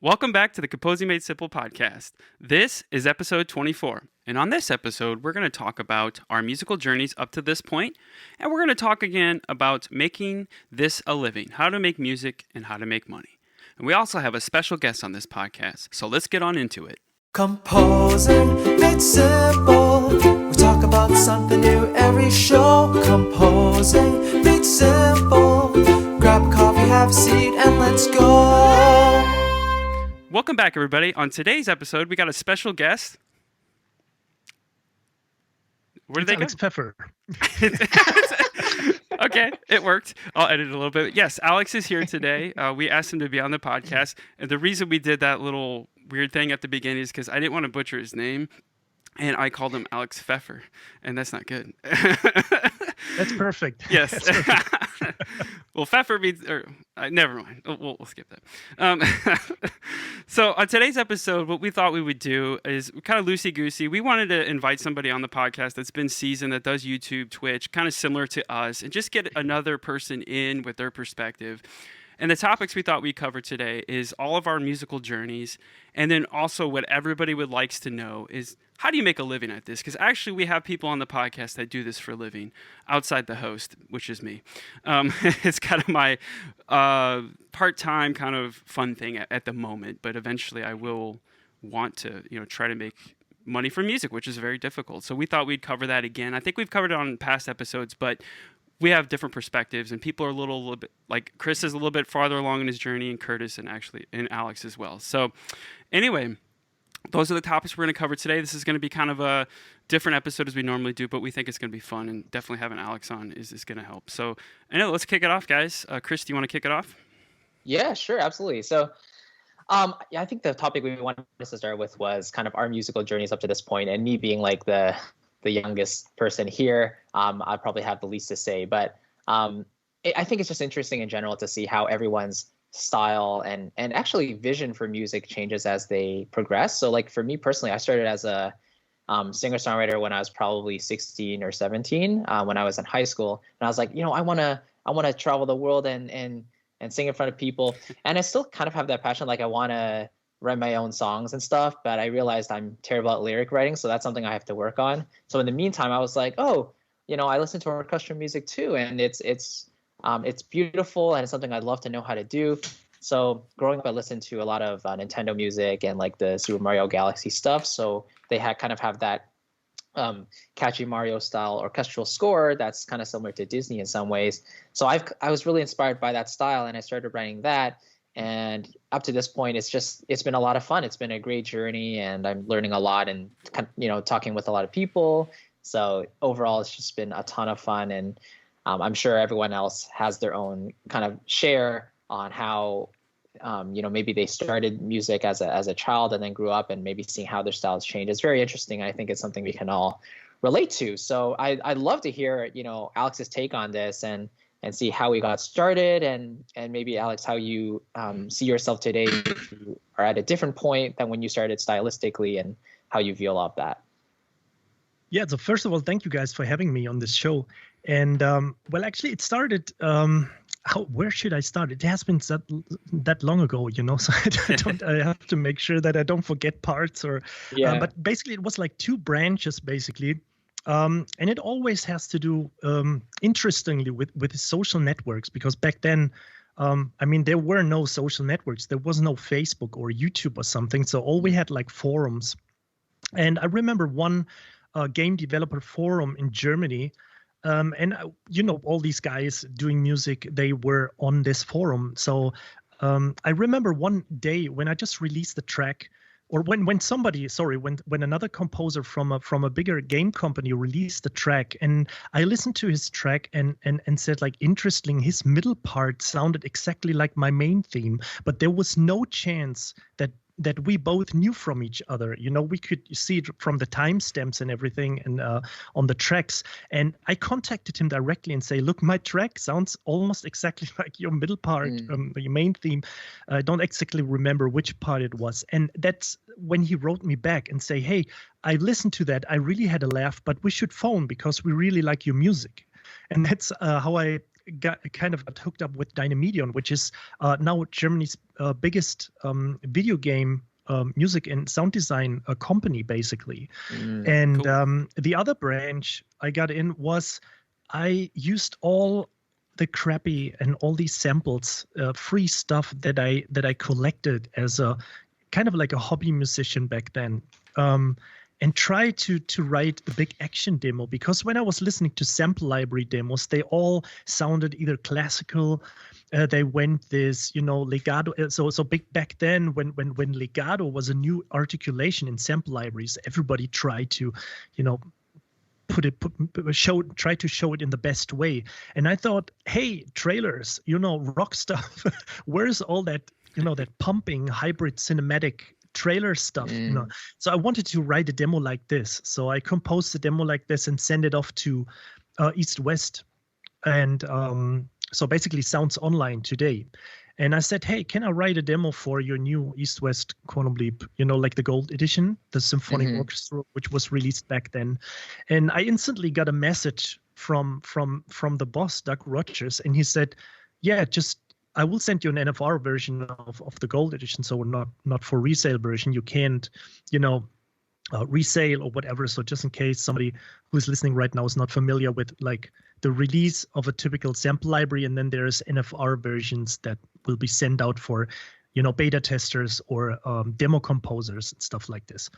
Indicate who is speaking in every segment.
Speaker 1: Welcome back to the Composing Made Simple podcast. This is episode 24. And on this episode, we're going to talk about our musical journeys up to this point, and we're going to talk again about making this a living, how to make music and how to make money. And we also have a special guest on this podcast, so let's get on into it.
Speaker 2: Composing Made Simple. We talk about something new every show. Composing Made Simple. Grab a coffee, have a seat, and let's go.
Speaker 1: Welcome back, everybody. On today's episode, we got a special guest. Where did they
Speaker 3: Alex
Speaker 1: go?
Speaker 3: Pfeffer.
Speaker 1: Okay, it worked. I'll edit it a little bit. Yes, Alex is here today. We asked him to be on the podcast. And the reason we did that little weird thing at the beginning is because I didn't want to butcher his name. And I called him Alex Pfeffer. And that's not good.
Speaker 3: That's perfect.
Speaker 1: Yes.
Speaker 3: That's perfect.
Speaker 1: Well, Pfeffer means, never mind. We'll skip that. So on today's episode, what we thought we would do is kind of loosey-goosey. We wanted to invite somebody on the podcast that's been seasoned, that does YouTube, Twitch, kind of similar to us, and just get another person in with their perspective. And the topics we thought we'd cover today is all of our musical journeys, and then also what everybody would likes to know is, how do you make a living at this? Because actually we have people on the podcast that do this for a living outside the host, which is me. It's kind of my part-time kind of fun thing at the moment, but eventually I will want to, try to make money from music, which is very difficult. So we thought we'd cover that again. I think we've covered it on past episodes, but we have different perspectives, and people are a little bit, like Chris is a little bit farther along in his journey, and Curtis and Alex as well. So anyway, those are the topics we're going to cover today. This is going to be kind of a different episode as we normally do, but we think it's going to be fun, and definitely having Alex on is going to help. So anyway, let's kick it off, guys. Chris, do you want to kick it off?
Speaker 4: Yeah, sure, absolutely. So I think the topic we wanted to start with was kind of our musical journeys up to this point, and me being like the youngest person here, I probably have the least to say, but I think it's just interesting in general to see how everyone's style and actually vision for music changes as they progress. So like for me personally, I started as a singer-songwriter when I was probably 16 or 17, when I was in high school, and I was like, I want to travel the world and sing in front of people, and I still kind of have that passion, like I want to write my own songs and stuff, but I realized I'm terrible at lyric writing, so that's something I have to work on. So in the meantime, I was like, I listen to orchestral music too, and it's beautiful, and it's something I'd love to know how to do. So growing up, I listened to a lot of Nintendo music and like the Super Mario Galaxy stuff. So they kind of have that catchy Mario style orchestral score that's kind of similar to Disney in some ways. So I was really inspired by that style, and I started writing that. And up to this point, it's been a lot of fun. It's been a great journey, and I'm learning a lot and talking with a lot of people. So overall, it's just been a ton of fun, and I'm sure everyone else has their own kind of share on how maybe they started music as a child and then grew up, and maybe seeing how their styles change. It's very interesting. I think it's something we can all relate to. So I'd love to hear Alex's take on this and see how we got started, and maybe Alex, how you see yourself today, if you are at a different point than when you started stylistically, and how you feel about that.
Speaker 3: Yeah, so first of all, thank you guys for having me on this show. And well, actually, it started. Where should I start? It has been that long ago, so I have to make sure that I don't forget parts. But basically, it was like two branches, basically. And it always has to do, interestingly, with social networks, because back then, there were no social networks. There was no Facebook or YouTube or something. So all we had like forums. And I remember one game developer forum in Germany. And all these guys doing music, they were on this forum. So I remember one day when I just released the track, or when another composer from a bigger game company released the track, and I listened to his track and said, like, interesting, his middle part sounded exactly like my main theme, but there was no chance that we both knew from each other. We could see it from the timestamps and everything, and on the tracks. And I contacted him directly and say, look, my track sounds almost exactly like your middle part, your main theme. I don't exactly remember which part it was. And that's when he wrote me back and say, hey, I listened to that. I really had a laugh, but we should phone because we really like your music. And that's how I got hooked up with Dynamedion, which is now Germany's biggest video game music and sound design company, basically. And
Speaker 1: Cool.
Speaker 3: the other branch I got in was I used all the crappy and all these samples, free stuff that I collected as a kind of like a hobby musician back then. And try to write a big action demo, because when I was listening to sample library demos, they all sounded either classical, they went this, legato. So big back then, when legato was a new articulation in sample libraries, everybody tried to, try to show it in the best way. And I thought, hey, trailers, rock stuff, where's all that, that pumping hybrid cinematic trailer stuff, So I wanted to write a demo like this. So I composed a demo like this and send it off to East West, and so basically Sounds Online today. And I said, hey, can I write a demo for your new East West Quantum Leap, like the Gold Edition, the symphonic orchestra, which was released back then. And I instantly got a message from the boss, Doug Rogers, and he said, yeah, I will send you an NFR version of the Gold Edition, so not for resale version. You can't, resale or whatever. So just in case somebody who's listening right now is not familiar with like the release of a typical sample library, and then there's NFR versions that will be sent out for, beta testers or demo composers and stuff like this.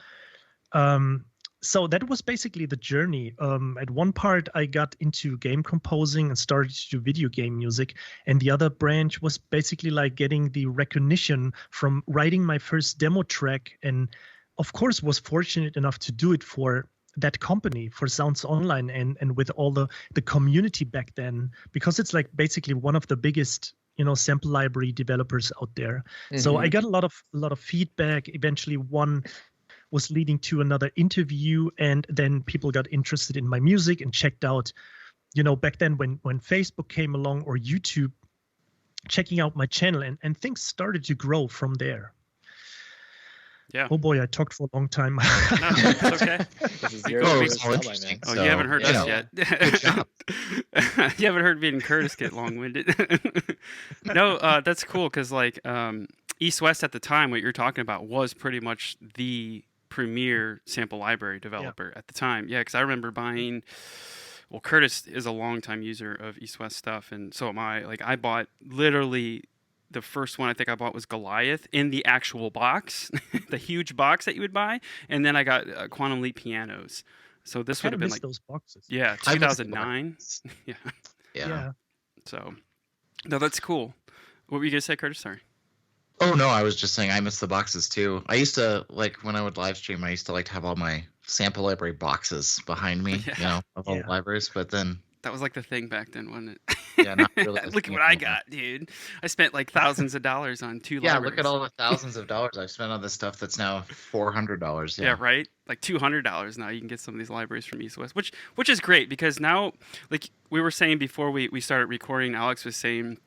Speaker 3: So that was basically the journey. At one part, I got into game composing and started to do video game music. And the other branch was basically like getting the recognition from writing my first demo track. And of course, was fortunate enough to do it for that company, for Sounds Online, and with all the community back then, because it's like basically one of the biggest sample library developers out there. So I got a lot of feedback. Eventually, one was leading to another interview, and then people got interested in my music and checked out, back then when Facebook came along, or YouTube, checking out my channel, and things started to grow from there.
Speaker 1: Yeah.
Speaker 3: Oh boy, I talked for a long time.
Speaker 1: No, it's okay.
Speaker 4: This is
Speaker 1: Cool.
Speaker 4: your
Speaker 1: It's
Speaker 4: first
Speaker 5: interesting.
Speaker 1: Oh,
Speaker 5: So,
Speaker 1: you haven't heard
Speaker 5: you
Speaker 1: us
Speaker 5: know,
Speaker 1: yet.
Speaker 5: good job.
Speaker 1: You haven't heard me and Curtis get long-winded. No, that's cool, because like East West at the time, what you're talking about was pretty much the premier sample library developer at the time. Yeah, because I remember buying. Well, Curtis is a longtime user of East West stuff, and so am I. Like, I bought literally. The first one I think I bought was Goliath in the actual box, the huge box that you would buy, and then I got Quantum Leap pianos. So this would have been like
Speaker 3: those boxes.
Speaker 1: Yeah,
Speaker 5: I missed
Speaker 1: 2009. Yeah.
Speaker 5: Yeah.
Speaker 1: So, no, that's cool. What were you gonna say, Curtis? Sorry.
Speaker 5: Oh no, I was just saying I miss the boxes too. I used to like when I would live stream. I used to like to have all my sample library boxes behind me, of all the libraries. But then
Speaker 1: That was like the thing back then, wasn't it?
Speaker 5: yeah, not really.
Speaker 1: Look at what I got, dude. I spent like thousands of dollars on two
Speaker 5: Yeah,
Speaker 1: libraries.
Speaker 5: look at all the thousands of dollars I've spent on this stuff that's now $400.
Speaker 1: Yeah, right. Like $200 now. You can get some of these libraries from East West, which is great, because now, like we were saying before we started recording, Alex was saying,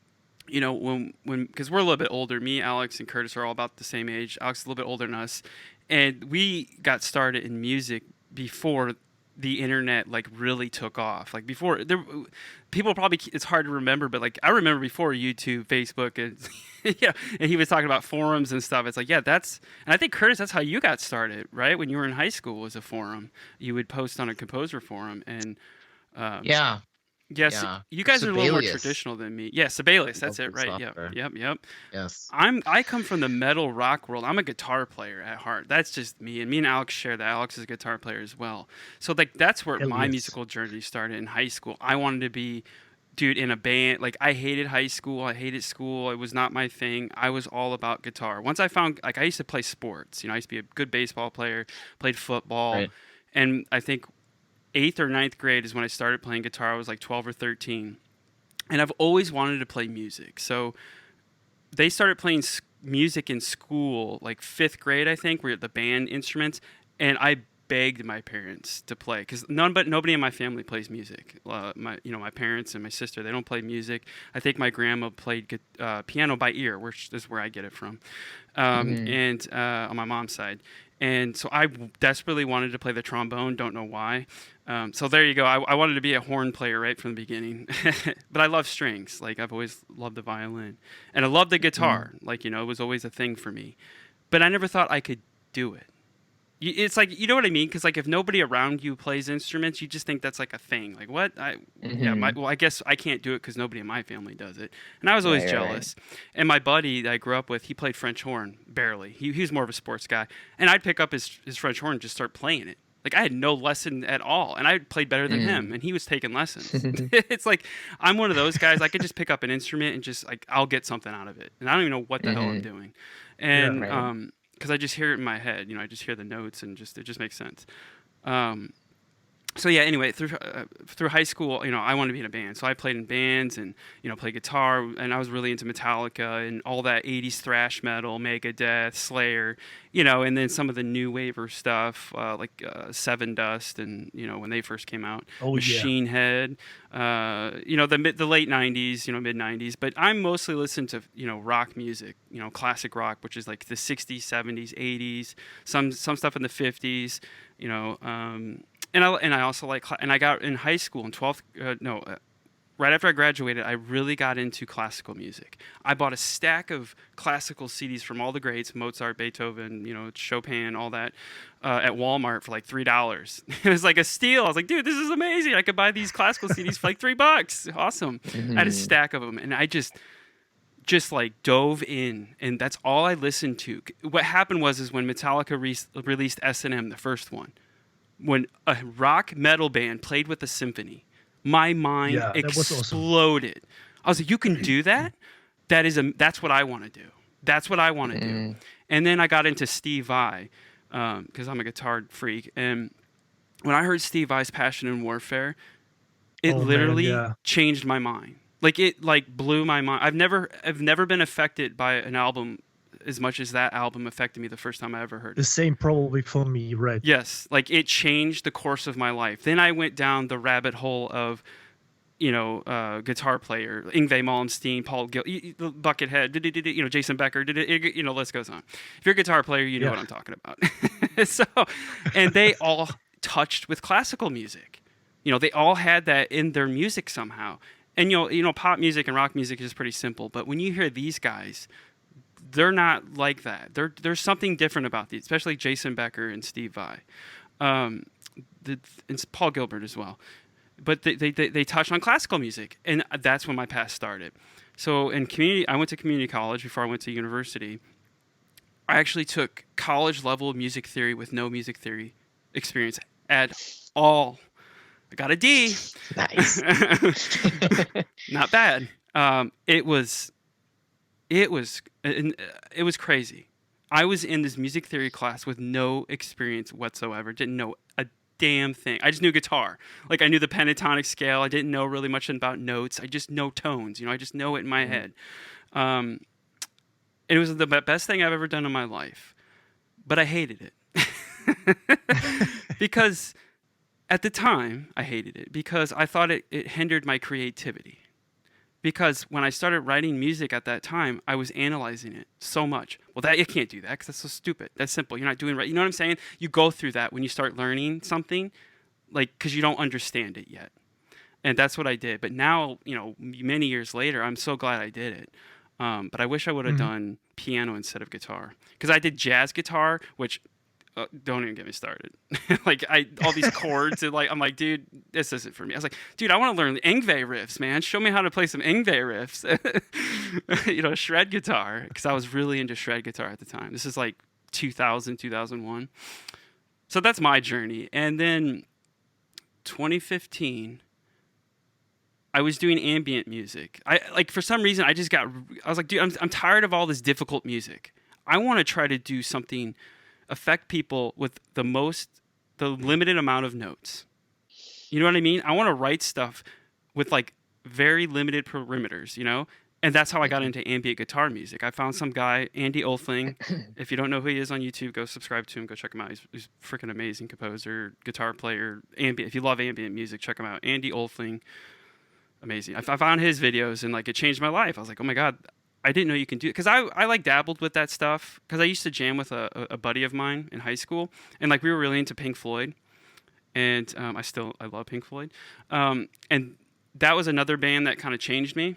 Speaker 1: when because we're a little bit older. Me, Alex, and Curtis are all about the same age. Alex is a little bit older than us, and we got started in music before the internet like really took off. Like before, people probably, it's hard to remember, but like I remember before YouTube, Facebook, and and he was talking about forums and stuff. It's like, yeah, and I think Curtis, that's how you got started, right? When you were in high school, was a forum. You would post on a composer forum, and
Speaker 5: Yeah.
Speaker 1: yes,
Speaker 5: Yeah.
Speaker 1: you guys are a little more
Speaker 5: Sibelius.
Speaker 1: traditional than me. Yeah, Sibelius, that's it,
Speaker 5: Local
Speaker 1: right?
Speaker 5: software.
Speaker 1: Yep.
Speaker 5: Yes.
Speaker 1: I come from the metal rock world. I'm a guitar player at heart. That's just me. And me and Alex share that. Alex is a guitar player as well. So like that's where my
Speaker 3: yes.
Speaker 1: musical journey started in high school. I wanted to be, dude, in a band. Like I hated high school. I hated school. It was not my thing. I was all about guitar. Once I found, like, I used to play sports. I used to be a good baseball player, played football.
Speaker 5: Right.
Speaker 1: And I think 8th or 9th grade is when I started playing guitar. I was like 12 or 13. And I've always wanted to play music. So they started playing music in school, like 5th grade, I think, were the band instruments. And I begged my parents to play, because nobody in my family plays music. My parents and my sister, they don't play music. I think my grandma played piano by ear, which is where I get it from, and on my mom's side. And so I desperately wanted to play the trombone. Don't know why. So there you go. I wanted to be a horn player right from the beginning, but I love strings. Like I've always loved the violin, and I love the guitar. Like it was always a thing for me, but I never thought I could do it. It's like, you know what I mean? Because like if nobody around you plays instruments, you just think that's like a thing. Like what? Well, I guess I can't do it because nobody in my family does it, and I was always jealous. And my buddy that I grew up with, he played French horn barely. He was more of a sports guy, and I'd pick up his French horn and just start playing it. Like I had no lesson at all, and I played better than him, and he was taking lessons. It's like I'm one of those guys. I could just pick up an instrument and just like I'll get something out of it, and I don't even know what the hell I'm doing. And because I just hear it in my head, I just hear the notes and it just makes sense. So yeah, anyway, through high school, I wanted to be in a band, so I played in bands and played guitar, and I was really into Metallica and all that '80s thrash metal, Megadeth, Slayer, and then some of the new waver stuff like Seven Dust and when they first came out, Machine Head, the late '90s, mid '90s. But I'm mostly listening to rock music, classic rock, which is like the '60s, '70s, '80s, some stuff in the '50s, And I also like, and I got in high school in 12th, right after I graduated, I really got into classical music. I bought a stack of classical CDs from all the greats, Mozart, Beethoven, Chopin, all that, at Walmart for like $3. It was like a steal. I was like, dude, this is amazing. I could buy these classical CDs for like $3. Awesome. I had a stack of them, and I just like dove in, and that's all I listened to. What happened was when Metallica released S&M, the first one, when a rock metal band played with a symphony, my mind exploded. Awesome. I was like, you can do that? That's what I want to do. That's what I want to do. And then I got into Steve Vai, because I'm a guitar freak. And when I heard Steve Vai's Passion and Warfare, it literally changed my mind. Like it blew my mind. I've never been affected by an album as much as that album affected me the first time I ever heard it.
Speaker 3: The same probably for me, right?
Speaker 1: Yes, like it changed the course of my life. Then I went down the rabbit hole of, guitar player, Yngwie Malmsteen, Paul Gil, Buckethead, Jason Becker, list goes on. If you're a guitar player, you know what I'm talking about. So, and they all touched with classical music. They all had that in their music somehow. And pop music and rock music is pretty simple, but when you hear these guys, they're not like that. There's something different about these, especially Jason Becker and Steve Vai, and Paul Gilbert as well. But they touch on classical music, and that's when my path started. So I went to community college before I went to university. I actually took college level music theory with no music theory experience at all. I got a D.
Speaker 4: Nice.
Speaker 1: Not bad. It was crazy. I was in this music theory class with no experience whatsoever. Didn't know a damn thing. I just knew guitar. Like I knew the pentatonic scale. I didn't know really much about notes. I just know tones. I just know it in my head. It was the best thing I've ever done in my life. But I hated it. Because at the time, I hated it because I thought it hindered my creativity. Because when I started writing music at that time, I was analyzing it so much. Well, you can't do that because that's so stupid. That's simple. You're not doing right. You know what I'm saying? You go through that when you start learning something, like because you don't understand it yet. And that's what I did. But now, many years later, I'm so glad I did it. But I wish I would have done piano instead of guitar because I did jazz guitar, which don't even get me started. Like all these chords and I'm like, dude, this isn't for me. I was like, dude, I want to learn Yngwie riffs, man. Show me how to play some Yngwie riffs. Shred guitar, because I was really into shred guitar at the time. This is like 2000, 2001. So that's my journey. And then 2015, I was doing ambient music. For some reason, I was like, dude, I'm tired of all this difficult music. I want to try to do something affect people with the limited amount of notes. You know what I mean? I want to write stuff with very limited perimeters, And that's how I got into ambient guitar music. I found some guy, Andy Olfling. If you don't know who he is on YouTube, go subscribe to him. Go check him out. He's a freaking amazing composer, guitar player, ambient. If you love ambient music, check him out. Andy Olfling, amazing. I found his videos and it changed my life. I was like, oh my God, I didn't know you can do it. Because I dabbled with that stuff. Because I used to jam with a buddy of mine in high school. And we were really into Pink Floyd. and I love Pink Floyd, and that was another band that kind of changed me,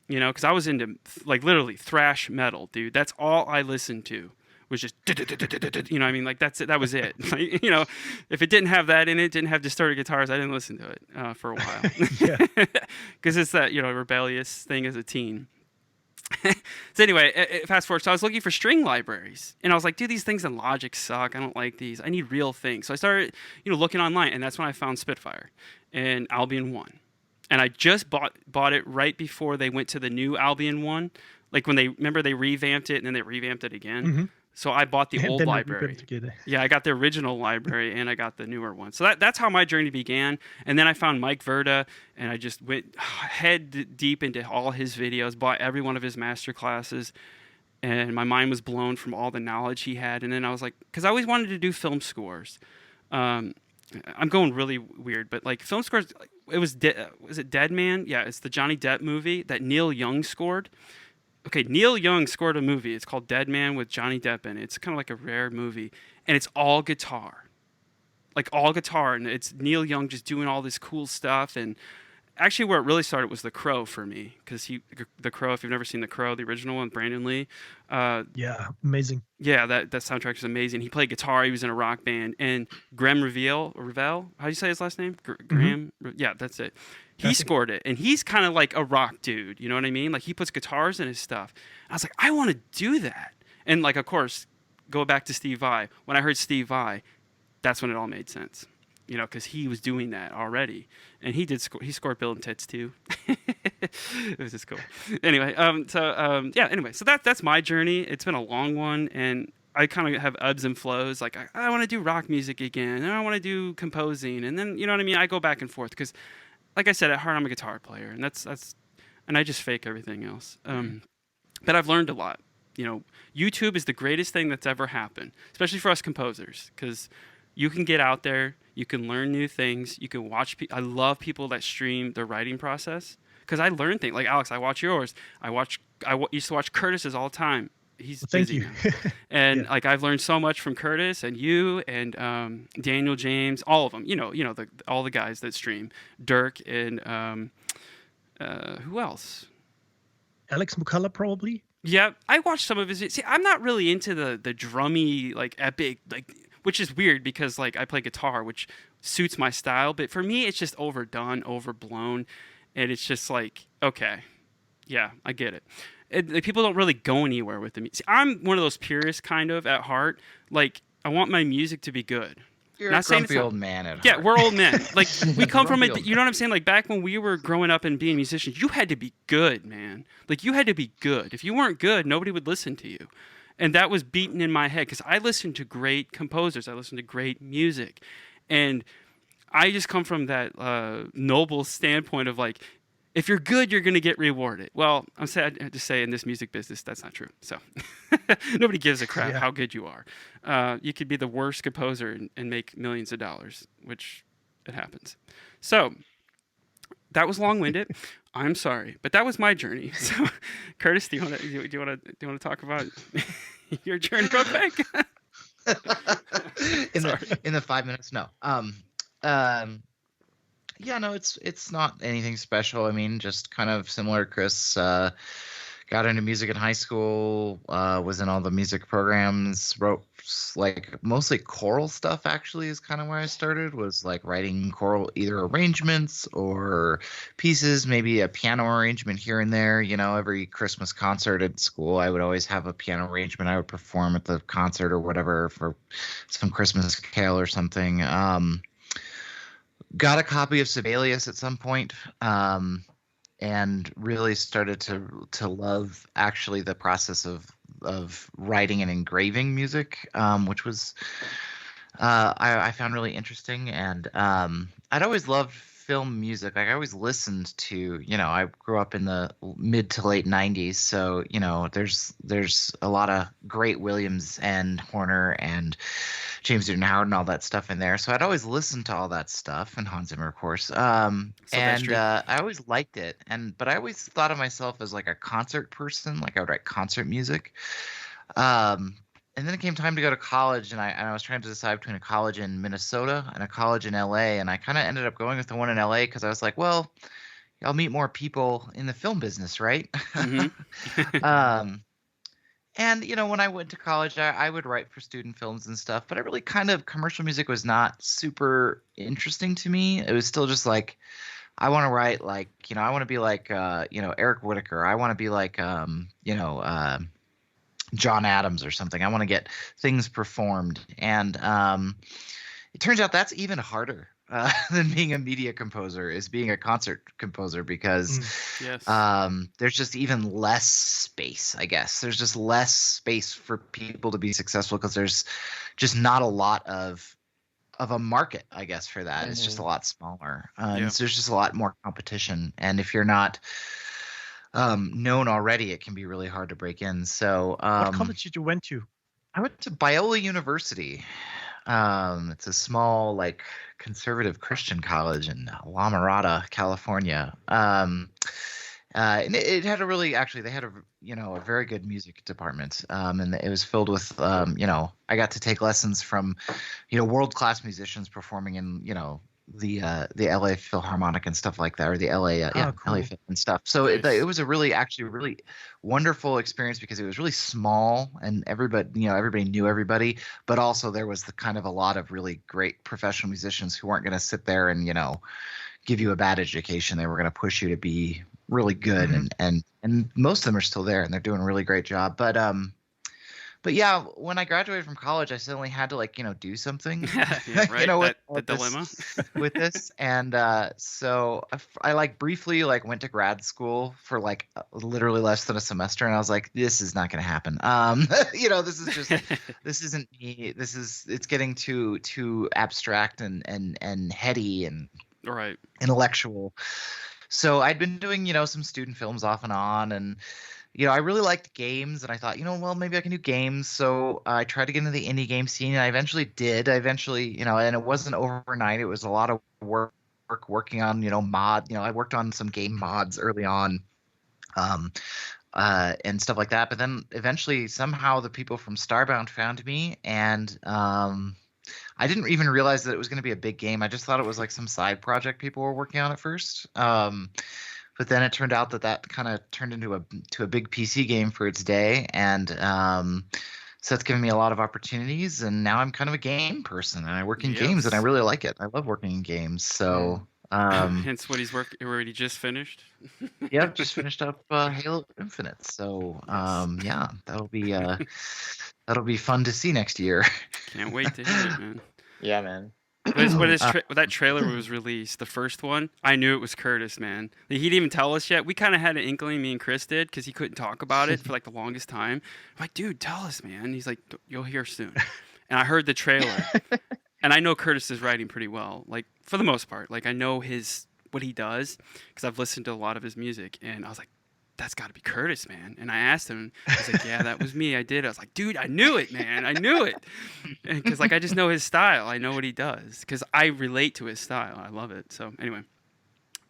Speaker 1: you know, because I was into like literally thrash metal, dude. That's all I listened to was just, you know, what I mean, like that's it. That was it. Like, you know, if it didn't have that in it, didn't have distorted guitars, I didn't listen to it for a while, because it's that, you know, rebellious thing as a teen. So anyway, fast forward. So I was looking for string libraries, and I was like, dude, these things in Logic suck. I don't like these. I need real things. So I started, you know, looking online, and that's when I found Spitfire and Albion 1. And I just bought it right before they went to the new Albion 1. Like when they revamped it and then they revamped it again.
Speaker 3: Mm-hmm.
Speaker 1: So I bought the old
Speaker 3: Then we
Speaker 1: library.
Speaker 3: went together.
Speaker 1: Yeah, I got the original library and I got the newer one. So that's how my journey began. And then I found Mike Verda, and I just went head deep into all his videos, bought every one of his master classes, and my mind was blown from all the knowledge he had. And then I was like, because I always wanted to do film scores. I'm going really weird, but like film scores, it was it Dead Man? Yeah, it's the Johnny Depp movie that Neil Young scored. Okay, Neil Young scored a movie. It's called Dead Man with Johnny Depp in it. It's kind of like a rare movie, and it's all guitar. Like all guitar, and it's Neil Young just doing all this cool stuff. And actually where it really started was The Crow for me, because The Crow, if you've never seen The Crow, the original one, Brandon Lee.
Speaker 3: Yeah, amazing.
Speaker 1: Yeah, that soundtrack is amazing. He played guitar. He was in a rock band. And Graham Revell, how do you say his last name? Graham? Yeah, that's it. He scored it, and he's kind of like a rock dude. You know what I mean? Like he puts guitars in his stuff. I was like, I want to do that. And like, of course, go back to Steve Vai. When I heard Steve Vai, that's when it all made sense. You know, because he was doing that already, and he scored Bill and Ted's too. It was just cool. Anyway, Anyway, so that's my journey. It's been a long one, and I kind of have ebbs and flows. Like I want to do rock music again, and I want to do composing, and then you know what I mean. I go back and forth because, like I said, at heart I'm a guitar player, and and I just fake everything else. But I've learned a lot. You know, YouTube is the greatest thing that's ever happened, especially for us composers, because you can get out there, you can learn new things, you can watch. I love people that stream their writing process, because I learn things. Like Alex, I watch yours. I used to watch Curtis's all the time. He's
Speaker 3: thank
Speaker 1: busy
Speaker 3: you.
Speaker 1: now. And
Speaker 3: Yeah.
Speaker 1: like I've learned so much from Curtis and you and Daniel James, all of them. You know, all the guys that stream, Dirk and who else?
Speaker 3: Alex McCullough, probably.
Speaker 1: Yeah, I watched some of his. See, I'm not really into the drummy, like epic, like, which is weird because like I play guitar, which suits my style. But for me, it's just overdone, overblown, and it's just like, okay, yeah, I get it. Like, people don't really go anywhere with the. See, I'm one of those purists, kind of at heart. Like I want my music to be good.
Speaker 5: You're
Speaker 1: Not
Speaker 5: a
Speaker 1: saying it's
Speaker 5: grumpy
Speaker 1: not-
Speaker 5: old man at
Speaker 1: Yeah,
Speaker 5: heart.
Speaker 1: we're old men. Like we come from
Speaker 5: Grumpy
Speaker 1: a,
Speaker 5: old
Speaker 1: you know what I'm saying? Like back when we were growing up and being musicians, you had to be good, man. Like you had to be good. If you weren't good, nobody would listen to you. And that was beaten in my head because I listened to great composers. I listened to great music. And I just come from that noble standpoint of like, if you're good, you're going to get rewarded. Well, I'm sad to say in this music business, that's not true. So nobody gives a crap how good you are. You could be the worst composer and make millions of dollars, which it happens. So that was long-winded. I'm sorry, but that was my journey. So, Curtis, do you want to talk about your journey real quick?
Speaker 5: in the 5 minutes? No. Yeah, no, it's not anything special. I mean, just kind of similar. Chris got into music in high school, was in all the music programs, wrote like mostly choral stuff. Actually, is kind of where I started. Was like writing choral, either arrangements or pieces, maybe a piano arrangement here and there. You know, every Christmas concert at school, I would always have a piano arrangement I would perform at the concert or whatever for some Christmas carol or something. Got a copy of Sibelius at some point, and really started to love actually the process of writing and engraving music, which was I found really interesting. And I'd always loved film music. Like I always listened to, you know, I grew up in the mid to late 90s, so you know there's a lot of great Williams and Horner and James Newton Howard and all that stuff in there. So I'd always listened to all that stuff, and Hans Zimmer, of course. I always liked it. But I always thought of myself as like a concert person. Like I would write concert music. then it came time to go to college, and I was trying to decide between a college in Minnesota and a college in LA, and I kind of ended up going with the one in LA because I was like, well, I'll meet more people in the film business, right?
Speaker 1: Hmm.
Speaker 5: um, and when I went to college, I would write for student films and stuff, but I really kind of commercial music was not super interesting to me. It was still just like I want to write like I want to be like Eric Whitaker. I want to be like John Adams or something. I want to get things performed, and it turns out that's even harder than being a media composer is being a concert composer because
Speaker 1: Yes.
Speaker 5: there's just even less space. I guess there's just less space for people to be successful because there's just not a lot of a market, I guess, for that. It's just a lot smaller, and so there's just a lot more competition. And if you're not known already, it can be really hard to break in. So
Speaker 3: What college did you went to?
Speaker 5: I went to Biola University. It's a small, like, conservative Christian college in La Mirada, California. And it had they had a very good music department. And it was filled with, I got to take lessons from, world-class musicians performing in, the LA Philharmonic and stuff like that, or the LA,
Speaker 3: cool.
Speaker 5: LA Phil and stuff. So
Speaker 1: Nice.
Speaker 5: it was a really wonderful experience because it was really small and everybody knew everybody, but also there was a lot of really great professional musicians who weren't going to sit there and, give you a bad education. They were going to push you to be really good.
Speaker 3: Mhm.
Speaker 5: And most of them are still there and they're doing a really great job. But yeah, when I graduated from college, I suddenly had to do something,
Speaker 1: Yeah, right. The
Speaker 5: with
Speaker 1: dilemma.
Speaker 5: with this. And so I briefly went to grad school for literally less than a semester, and I was like, this is not going to happen. This isn't me. It's getting too abstract and heady and
Speaker 1: Right.
Speaker 5: intellectual. So I'd been doing some student films off and on, and I really liked games, and I thought, well, maybe I can do games. So I tried to get into the indie game scene, and I eventually did. And it wasn't overnight. It was a lot of working on, mod. I worked on some game mods early on, and stuff like that. But then eventually, somehow, the people from Starbound found me, and I didn't even realize that it was going to be a big game. I just thought it was like some side project people were working on at first. But then it turned out that kind of turned into a big PC game for its day, and so it's given me a lot of opportunities. And now I'm kind of a game person, and I work in games, and I really like it. I love working in games. So
Speaker 1: hence what he's where he just finished.
Speaker 5: yeah, just finished up Halo Infinite. So yeah, that'll be fun to see next year.
Speaker 1: Can't wait to hear it, man.
Speaker 4: Yeah, man.
Speaker 1: When that trailer was released, the first one, I knew it was Curtis, man. He didn't even tell us yet. We kind of had an inkling, me and Chris did, because he couldn't talk about it for the longest time. I'm like, dude, tell us, man. He's like, you'll hear soon. And I heard the trailer, and I know Curtis is writing pretty well, for the most part. I know what he does, because I've listened to a lot of his music, and I was like, that's got to be Curtis, man. And I asked him, he's like, yeah, that was me. I did. I was like, dude, I knew it, man. I knew it. Because I just know his style. I know what he does. Because I relate to his style. I love it. So anyway.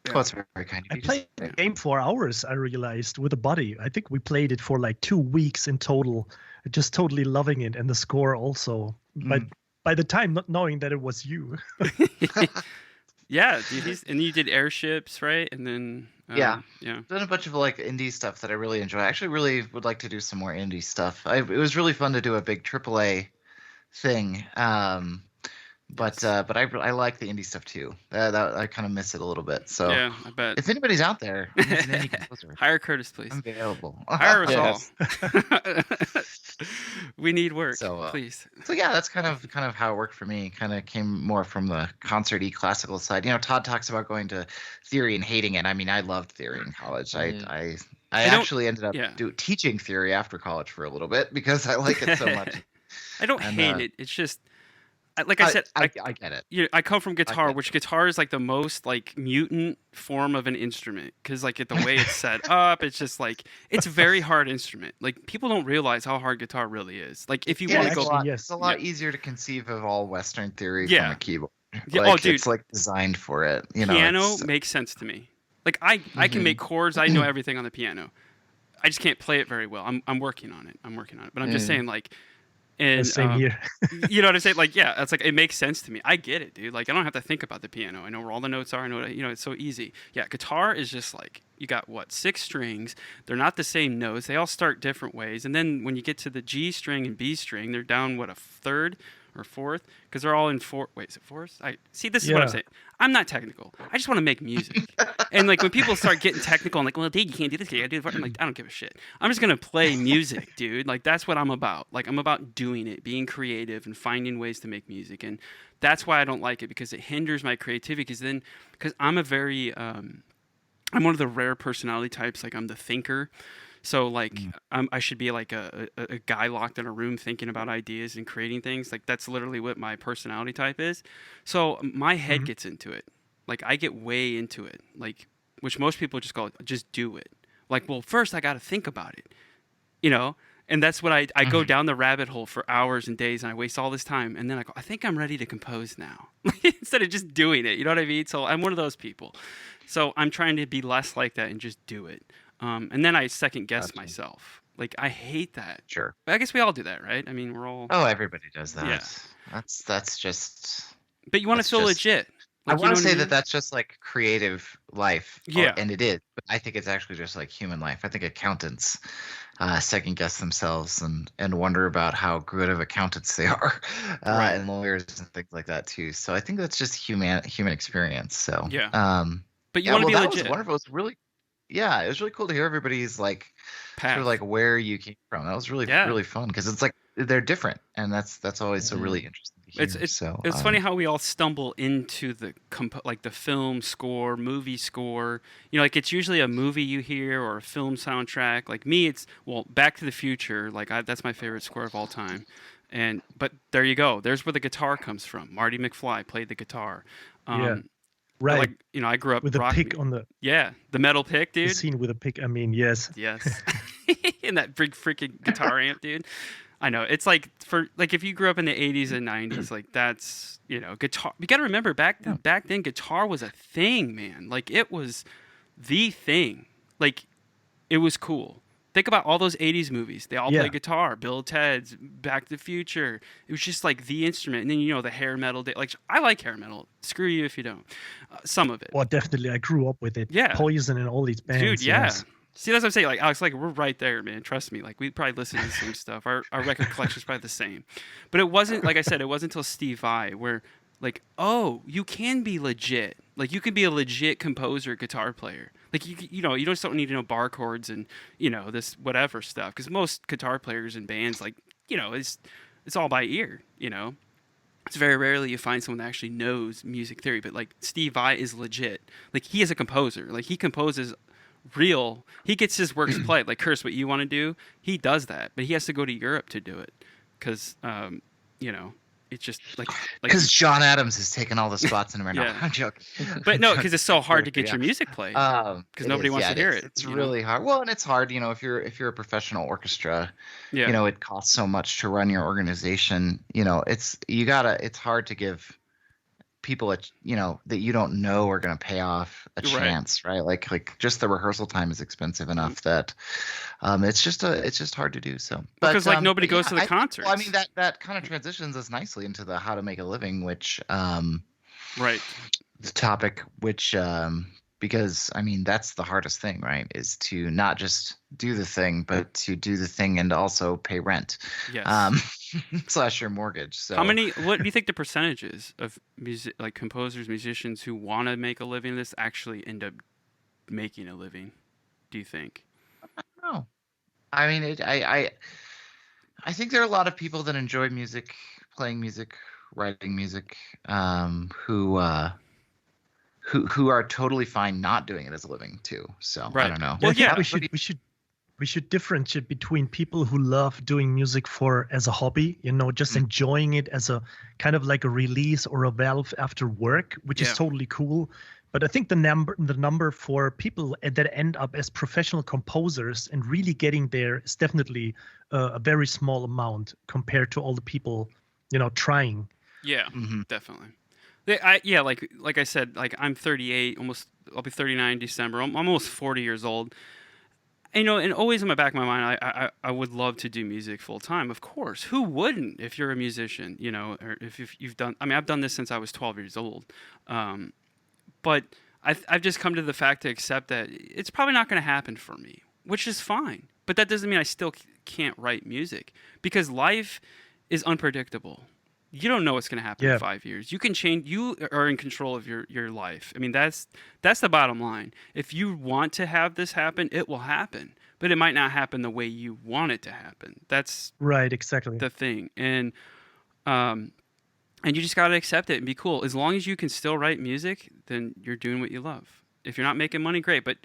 Speaker 1: Yeah.
Speaker 5: Well, it's very, very kind of
Speaker 3: I
Speaker 5: you.
Speaker 3: played the game for hours, I realized, with a buddy. I think we played it for 2 weeks in total, just totally loving it. And the score also. But by the time, not knowing that it was you.
Speaker 1: Yeah, dude, and you did airships, right? And then
Speaker 5: yeah,
Speaker 1: yeah,
Speaker 5: done a bunch of indie stuff that I really enjoy. I actually really would like to do some more indie stuff. It was really fun to do a big AAA thing, but I like the indie stuff too. I kind of miss it a little bit. So
Speaker 1: yeah, I bet.
Speaker 5: If anybody's out there, who's an indie composer,
Speaker 1: hire Curtis, please.
Speaker 5: I'm available.
Speaker 1: Hire us
Speaker 4: Yes.
Speaker 1: all. We need work,
Speaker 5: So,
Speaker 1: please.
Speaker 5: So yeah, that's kind of how it worked for me. Kind of came more from the concert-y classical side. Todd talks about going to theory and hating it. I mean, I loved theory in college. I actually ended up teaching theory after college for a little bit because I like it so much.
Speaker 1: I don't hate it. It's just like I said,
Speaker 5: I get it.
Speaker 1: I come from guitar, which guitar is the most mutant form of an instrument because the way it's set up, it's just it's a very hard instrument. People don't realize how hard guitar really is. If you want to go,
Speaker 5: it's a lot easier to conceive of all Western theory from a keyboard.
Speaker 1: Yeah, dude,
Speaker 5: it's designed for it.
Speaker 1: Piano makes sense to me. I can make chords. I know everything on the piano. I just can't play it very well. I'm working on it. But I'm just saying And
Speaker 3: Same here.
Speaker 1: you know what I'm saying? Like, yeah, it's like it makes sense to me. I get it, dude. Like, I don't have to think about the piano. I know where all the notes are. I know, it's so easy. Yeah, guitar is just like you got what 6 strings. They're not the same notes. They all start different ways. And then when you get to the G string and B string, they're down what a third or fourth because they're all in four. Wait, is it fourths? I see. This is what I'm
Speaker 3: Yeah.
Speaker 1: saying. I'm not technical. I just want to make music. And like when people start getting technical and like, well, dude, you can't do this. You gotta do it. I'm like, I don't give a shit. I'm just gonna play music, dude. Like that's what I'm about. Like I'm about doing it, being creative, and finding ways to make music. And that's why I don't like it because it hinders my creativity. Because I'm a very I'm one of the rare personality types. Like I'm the thinker. So like I should be like a guy locked in a room thinking about ideas and creating things. Like that's literally what my personality type is. So my head gets into it. Like I get way into it. Like which most people just go just do it. Like well first I got to think about it. You know? And that's what I go down the rabbit hole for hours and days and I waste all this time and then I go I think I'm ready to compose now. Instead of just doing it. You know what I mean? So I'm one of those people. So I'm trying to be less like that and just do it. And then I second guess
Speaker 5: Gotcha.
Speaker 1: myself. Like I hate that.
Speaker 5: Sure.
Speaker 1: But I guess we all do that, right? I mean, we're all.
Speaker 5: Oh, everybody does that.
Speaker 1: Yeah.
Speaker 5: That's just.
Speaker 1: But you want to
Speaker 5: that's
Speaker 1: feel
Speaker 5: just-
Speaker 1: legit.
Speaker 5: I
Speaker 1: Like, you
Speaker 5: want
Speaker 1: know
Speaker 5: to
Speaker 1: what
Speaker 5: say
Speaker 1: mean?
Speaker 5: that that's just like creative life.
Speaker 1: Yeah.
Speaker 5: And it is. But I think it's actually just like human life. I think accountants second guess themselves and wonder about how good of accountants they are,
Speaker 1: Right.
Speaker 5: and lawyers and things like that too. So I think that's just human experience. So
Speaker 1: Yeah.
Speaker 5: Um,
Speaker 1: But you
Speaker 5: yeah,
Speaker 1: want to
Speaker 5: well,
Speaker 1: be
Speaker 5: that
Speaker 1: legit.
Speaker 5: was wonderful. It's really, yeah, it was really cool to hear everybody's like sort
Speaker 1: Path.
Speaker 5: of like where you came from. That was really
Speaker 1: Yeah.
Speaker 5: really fun because it's like they're different, and that's always so really interesting to hear.
Speaker 1: It's funny how we all stumble into the like the film score, movie score. You know, like it's usually a movie you hear or a film soundtrack. Like me, it's Back to the Future. Like that's my favorite score of all time. But there you go. There's where the guitar comes from. Marty McFly played the guitar.
Speaker 3: Yeah.
Speaker 1: But
Speaker 3: Right.
Speaker 1: like I grew up
Speaker 3: With a
Speaker 1: rock
Speaker 3: pick on the
Speaker 1: the metal pick, dude.
Speaker 3: scene with a pick. I mean, yes.
Speaker 1: Yes. And that big freaking guitar amp, dude. I know. It's like if you grew up in the 80s and 90s, like that's, guitar. You got to remember back then guitar was a thing, man. Like it was the thing. Like it was cool. Think about all those 80s movies. They all play guitar. Bill Ted's, Back to the Future. It was just like the instrument. And then, the hair metal. Like, I like hair metal. Screw you if you don't. Some of it.
Speaker 3: Well, definitely. I grew up with it.
Speaker 1: Yeah.
Speaker 3: Poison and all these bands.
Speaker 1: Dude, yeah.
Speaker 3: Yes.
Speaker 1: See, that's what I'm saying. Like, Alex, like, we're right there, man. Trust me. Like, we probably listen to the same stuff. Our record collection's probably the same. But it wasn't, like I said, it wasn't until Steve Vai where, like, oh, you can be legit. Like, you can be a legit composer, guitar player. Like, you just don't need to know bar chords and, this whatever stuff. Because most guitar players and bands, like, it's all by ear, It's very rarely you find someone that actually knows music theory. But, like, Steve Vai is legit. Like, he is a composer. Like, he composes he gets his works played. Like, Curse, what you want to do, he does that. But he has to go to Europe to do it. Because, it's just like
Speaker 5: because John Adams has taken all the spots in him right now.
Speaker 1: Yeah.
Speaker 5: I'm joking.
Speaker 1: But no, because it's so hard to get
Speaker 5: Yeah.
Speaker 1: your music played.
Speaker 5: Because
Speaker 1: Because nobody wants to hear it.
Speaker 5: It's really hard. Well, and it's hard, if you're a professional orchestra,
Speaker 1: Yeah.
Speaker 5: it costs so much to run your organization. It's hard to give people that you don't know are going to pay off a
Speaker 1: Right.
Speaker 5: chance, right? Like just the rehearsal time is expensive enough that it's just hard to do. So
Speaker 1: Because, like, nobody
Speaker 5: but
Speaker 1: goes to the concerts.
Speaker 5: Well, I mean that kind of transitions us nicely into the how to make a living, which
Speaker 1: Right.
Speaker 5: the topic, which because I mean that's the hardest thing, right? Is to not just do the thing, but to do the thing and also pay rent,
Speaker 1: Yes.
Speaker 5: / your mortgage. So
Speaker 1: What do you think the percentage is of like composers, musicians who want to make a living in this actually end up making a living? Do you think?
Speaker 5: No, I mean I think there are a lot of people that enjoy music, playing music, writing music, who are totally fine not doing it as a living too. So
Speaker 1: Right.
Speaker 5: I don't know.
Speaker 1: Well,
Speaker 3: I think
Speaker 1: yeah.
Speaker 3: we should differentiate between people who love doing music as a hobby, just enjoying it as a kind of like a release or a valve after work, which
Speaker 1: Yeah.
Speaker 3: is totally cool. But I think the number for people that end up as professional composers and really getting there is definitely a very small amount compared to all the people, trying.
Speaker 1: Yeah,
Speaker 5: Mhm.
Speaker 1: definitely. Like I said, like I'm 38, I'll be 39 in December. I'm almost 40 years old. and always in my back of my mind, I would love to do music full time. Of course, who wouldn't if you're a musician, or if you've done. I mean, I've done this since I was 12 years old, but I've just come to the fact to accept that it's probably not going to happen for me, which is fine. But that doesn't mean I still can't write music, because life is unpredictable. You don't know what's going to happen in 5 years. You can change. You are in control of your life. I mean, that's the bottom line. If you want to have this happen, it will happen. But it might not happen the way you want it to happen. That's
Speaker 3: Right, exactly.
Speaker 1: the thing. And you just got to accept it and be cool. As long as you can still write music, then you're doing what you love. If you're not making money, great. But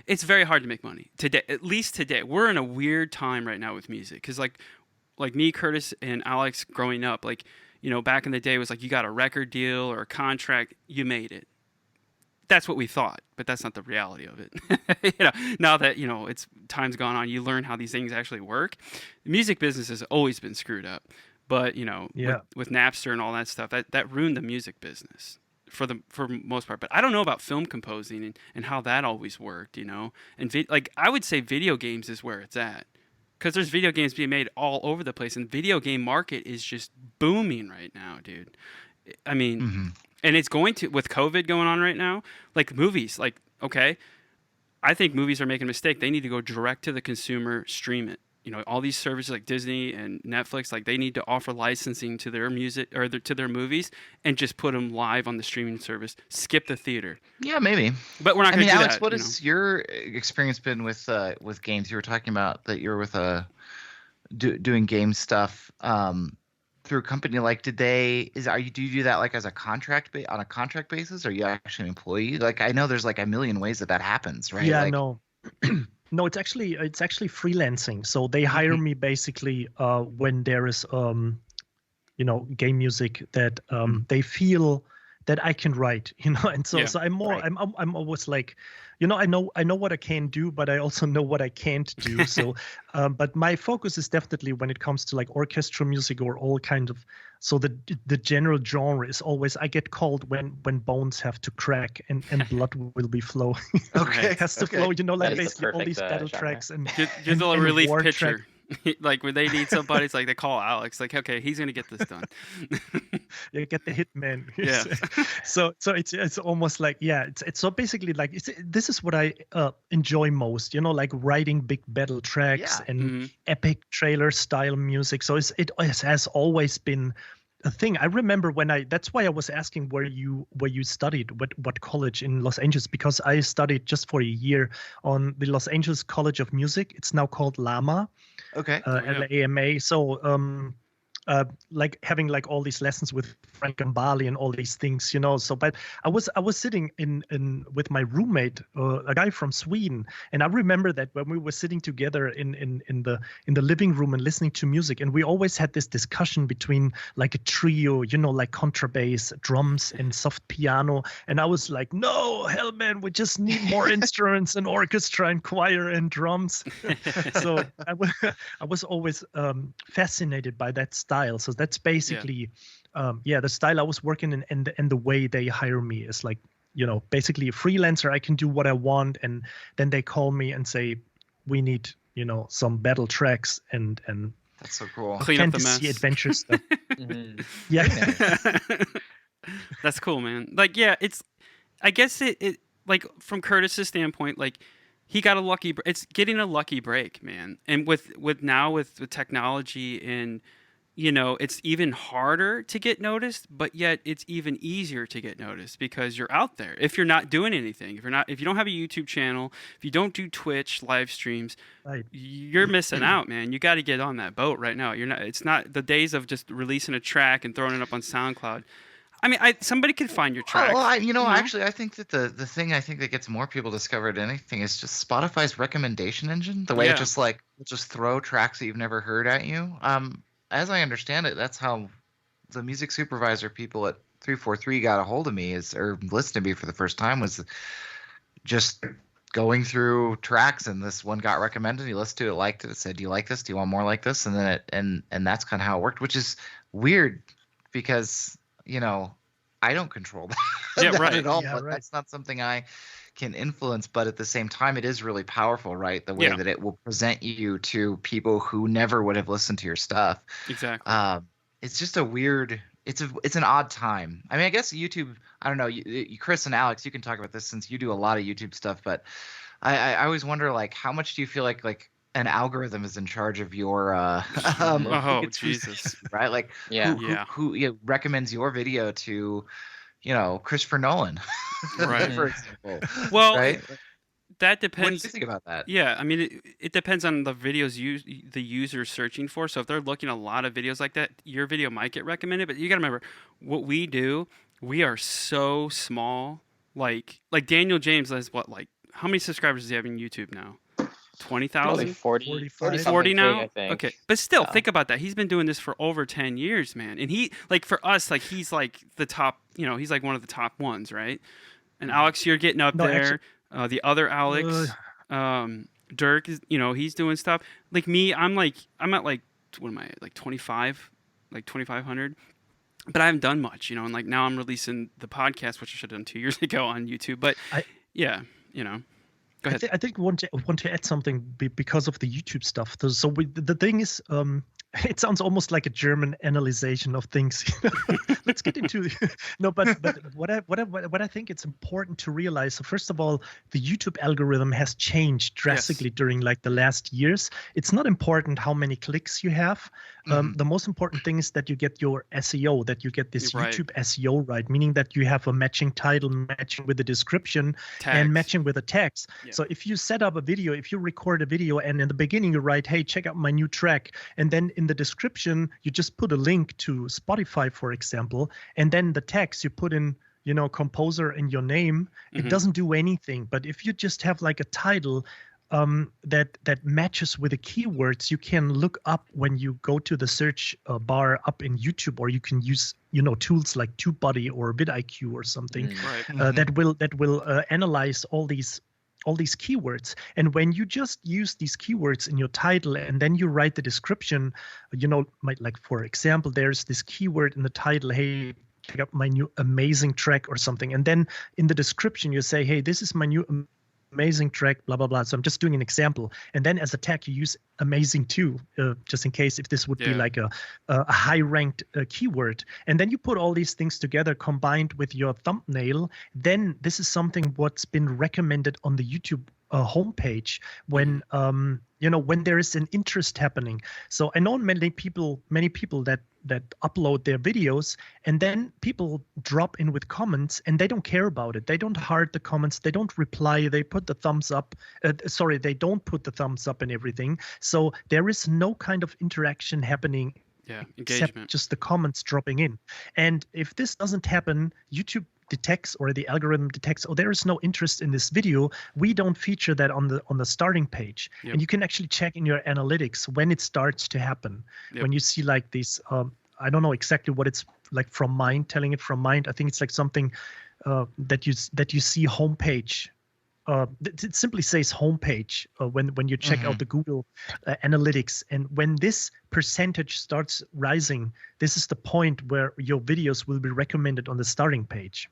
Speaker 1: it's very hard to make money today. At least today, we're in a weird time right now with music, because like me, Curtis, and Alex growing up, like, back in the day, it was like you got a record deal or a contract, you made it. That's what we thought, but that's not the reality of it. Now that, it's time's gone on, you learn how these things actually work. The music business has always been screwed up, but with Napster and all that stuff, that ruined the music business for most part. But I don't know about film composing and how that always worked, and I would say video games is where it's at. Because there's video games being made all over the place, and video game market is just booming right now, dude. I mean, and it's going to, with COVID going on right now, like movies, like, okay, I think movies are making a mistake. They need to go direct to the consumer, stream it. All these services like Disney and Netflix, like, they need to offer licensing to their music or to their movies and just put them live on the streaming service. Skip the theater.
Speaker 5: Yeah, maybe.
Speaker 1: But we're not going to do
Speaker 5: Alex,
Speaker 1: that.
Speaker 5: what has your experience been with games? You were talking about that you were with doing game stuff through a company. Like, do you do that like as a on a contract basis, or are you actually an employee? Like, I know there's like a million ways that happens, right?
Speaker 3: Yeah,
Speaker 5: like,
Speaker 3: no. No, it's actually freelancing. So they hire me basically when there is game music that they feel that I can write, and so I'm always like, I know what I can do, but I also know what I can't do. So but my focus is definitely when it comes to like orchestral music or all kind of, so the general genre is always, I get called when bones have to crack and blood will be flowing.
Speaker 5: Okay.
Speaker 3: It has to flow, like
Speaker 4: That is the
Speaker 3: basically all these
Speaker 4: perfect,
Speaker 3: battle
Speaker 4: genre.
Speaker 3: tracks and
Speaker 1: You're the
Speaker 3: and
Speaker 1: relief
Speaker 3: war
Speaker 1: pitcher.
Speaker 3: track.
Speaker 1: Like when they need somebody, it's like they call Alex. Like, okay, he's gonna get this done.
Speaker 3: You get the hitman.
Speaker 1: Yeah.
Speaker 3: So it's almost like, it's so basically like this is what I enjoy most, like writing big battle tracks and epic trailer style music. So it has always been a thing. I remember that's why I was asking where you studied, what college in Los Angeles, because I studied just for a year on the Los Angeles College of Music. It's now called LAMA.
Speaker 5: Okay.
Speaker 3: LAMA. So like having like all these lessons with Frank Gambale and all these things, So, but I was sitting in with my roommate, a guy from Sweden, and I remember that when we were sitting together in the living room and listening to music, and we always had this discussion between like a trio, like contrabass, drums, and soft piano, and I was like, no, hell, man, we just need more instruments and orchestra and choir and drums. So I was always fascinated by that style. So that's basically, the style I was working in, and the way they hire me is like, basically a freelancer. I can do what I want, and then they call me and say, we need, some battle tracks and
Speaker 5: that's so cool.
Speaker 1: Clean up the mess.
Speaker 3: Fantasy adventure stuff. Yeah.
Speaker 1: That's cool, man. Like, it's, I guess it like from Curtis's standpoint, like he got a lucky. It's getting a lucky break, man. And with technology and, it's even harder to get noticed, but yet it's even easier to get noticed because you're out there. If you're not doing anything, if you don't have a YouTube channel, if you don't do Twitch live streams,
Speaker 3: Right.
Speaker 1: You're missing out, man. You got to get on that boat right now. It's not the days of just releasing a track and throwing it up on SoundCloud. I mean, somebody could find your track.
Speaker 5: Well, actually, I think that the thing I think that gets more people discovered than anything is just Spotify's recommendation engine. The way it just will just throw tracks that you've never heard at you. As I understand it, that's how the music supervisor people at 343 got a hold of me or listened to me for the first time, was just going through tracks, and this one got recommended. He listened to it, liked it, said, "Do you like this? Do you want more like this?" And then and that's kind of how it worked, which is weird because I don't control that,
Speaker 1: Yeah, right.
Speaker 5: at all.
Speaker 3: Yeah,
Speaker 5: But
Speaker 3: right.
Speaker 5: that's not something I can influence, but at the same time, it is really powerful, right? The way
Speaker 1: Yeah.
Speaker 5: that it will present you to people who never would have listened to your stuff.
Speaker 1: Exactly.
Speaker 5: It's just a weird. It's an odd time. I mean, I guess YouTube. I don't know. Chris and Alex, you can talk about this since you do a lot of YouTube stuff. But I always wonder, like, how much do you feel like an algorithm is in charge of your
Speaker 1: Oh,
Speaker 5: it's
Speaker 1: Jesus.
Speaker 5: right? Like,
Speaker 4: Yeah.
Speaker 5: who recommends your video to, Christopher Nolan,
Speaker 1: Right.
Speaker 5: for example.
Speaker 1: Well,
Speaker 5: right?
Speaker 1: that
Speaker 5: What do
Speaker 1: depends.
Speaker 5: you think about that?
Speaker 1: Yeah, I mean, it depends on the videos the user's searching for. So if they're looking at a lot of videos like that, your video might get recommended. But you got to remember, what we do, we are so small. Like Daniel James has what, like, how many subscribers does he have in YouTube now?
Speaker 4: Probably
Speaker 1: 20,000?
Speaker 4: 40,
Speaker 3: 45.
Speaker 1: 40 now?
Speaker 4: I think.
Speaker 1: Okay. But still,
Speaker 4: Yeah.
Speaker 1: think about that. He's been doing this for over 10 years, man. And he, like, for us, like, he's like the top, he's like one of the top ones, right? And Alex, you're getting up
Speaker 3: No,
Speaker 1: there. The other Alex, Dirk is, he's doing stuff. Like me, I'm at like, what am I, like 25, like 2,500. But I haven't done much, and like now I'm releasing the podcast, which I should have done 2 years ago on YouTube. But yeah, go ahead.
Speaker 3: I think want to add something because of the YouTube stuff. So the thing is, it sounds almost like a German analyzation of things. Let's get into no, but what I think it's important to realize. So first of all, the YouTube algorithm has changed drastically during like the last years. It's not important how many clicks you have. The most important thing is that you get your SEO, that you get this
Speaker 1: Right.
Speaker 3: YouTube SEO right, meaning that you have a matching title, matching with the description,
Speaker 1: Tags.
Speaker 3: and matching with the text.
Speaker 1: Yeah.
Speaker 3: So if you set up a video, if you record a video and in the beginning you write, hey, check out my new track, and then in the description you just put a link to Spotify, for example, and then the text you put in, composer and your name, it doesn't do anything. But if you just have like a title that matches with the keywords, you can look up when you go to the search bar up in YouTube, or you can use tools like TubeBuddy or vidIQ or something
Speaker 1: Right.
Speaker 3: that will analyze all these keywords. And when you just use these keywords in your title and then you write the description, like for example, there's this keyword in the title, hey, check out my new amazing track or something, and then in the description you say, hey, this is my new amazing track, blah blah blah. So I'm just doing an example, and then as a tag you use amazing too, just in case if this would be like a high ranked keyword. And then you put all these things together combined with your thumbnail, then this is something what's been recommended on the YouTube homepage when when there is an interest happening. So I know many people that upload their videos, and then people drop in with comments and they don't care about it. They don't heart the comments, they don't reply, they put the thumbs up. They don't put the thumbs up and everything. So there is no kind of interaction happening.
Speaker 1: Yeah,
Speaker 3: Except
Speaker 1: engagement.
Speaker 3: just the comments dropping in. And if this doesn't happen, YouTube detects, or the algorithm detects, oh, there is no interest in this video, we don't feature that on the starting page.
Speaker 1: Yep.
Speaker 3: And you can actually check in your analytics when it starts to happen.
Speaker 1: Yep.
Speaker 3: When you see like these, I don't know exactly what it's like from Mind, telling it from Mind. I think it's like something that you see homepage. It simply says homepage when you check out the Google analytics, and when this percentage starts rising, this is the point where your videos will be recommended on the starting page.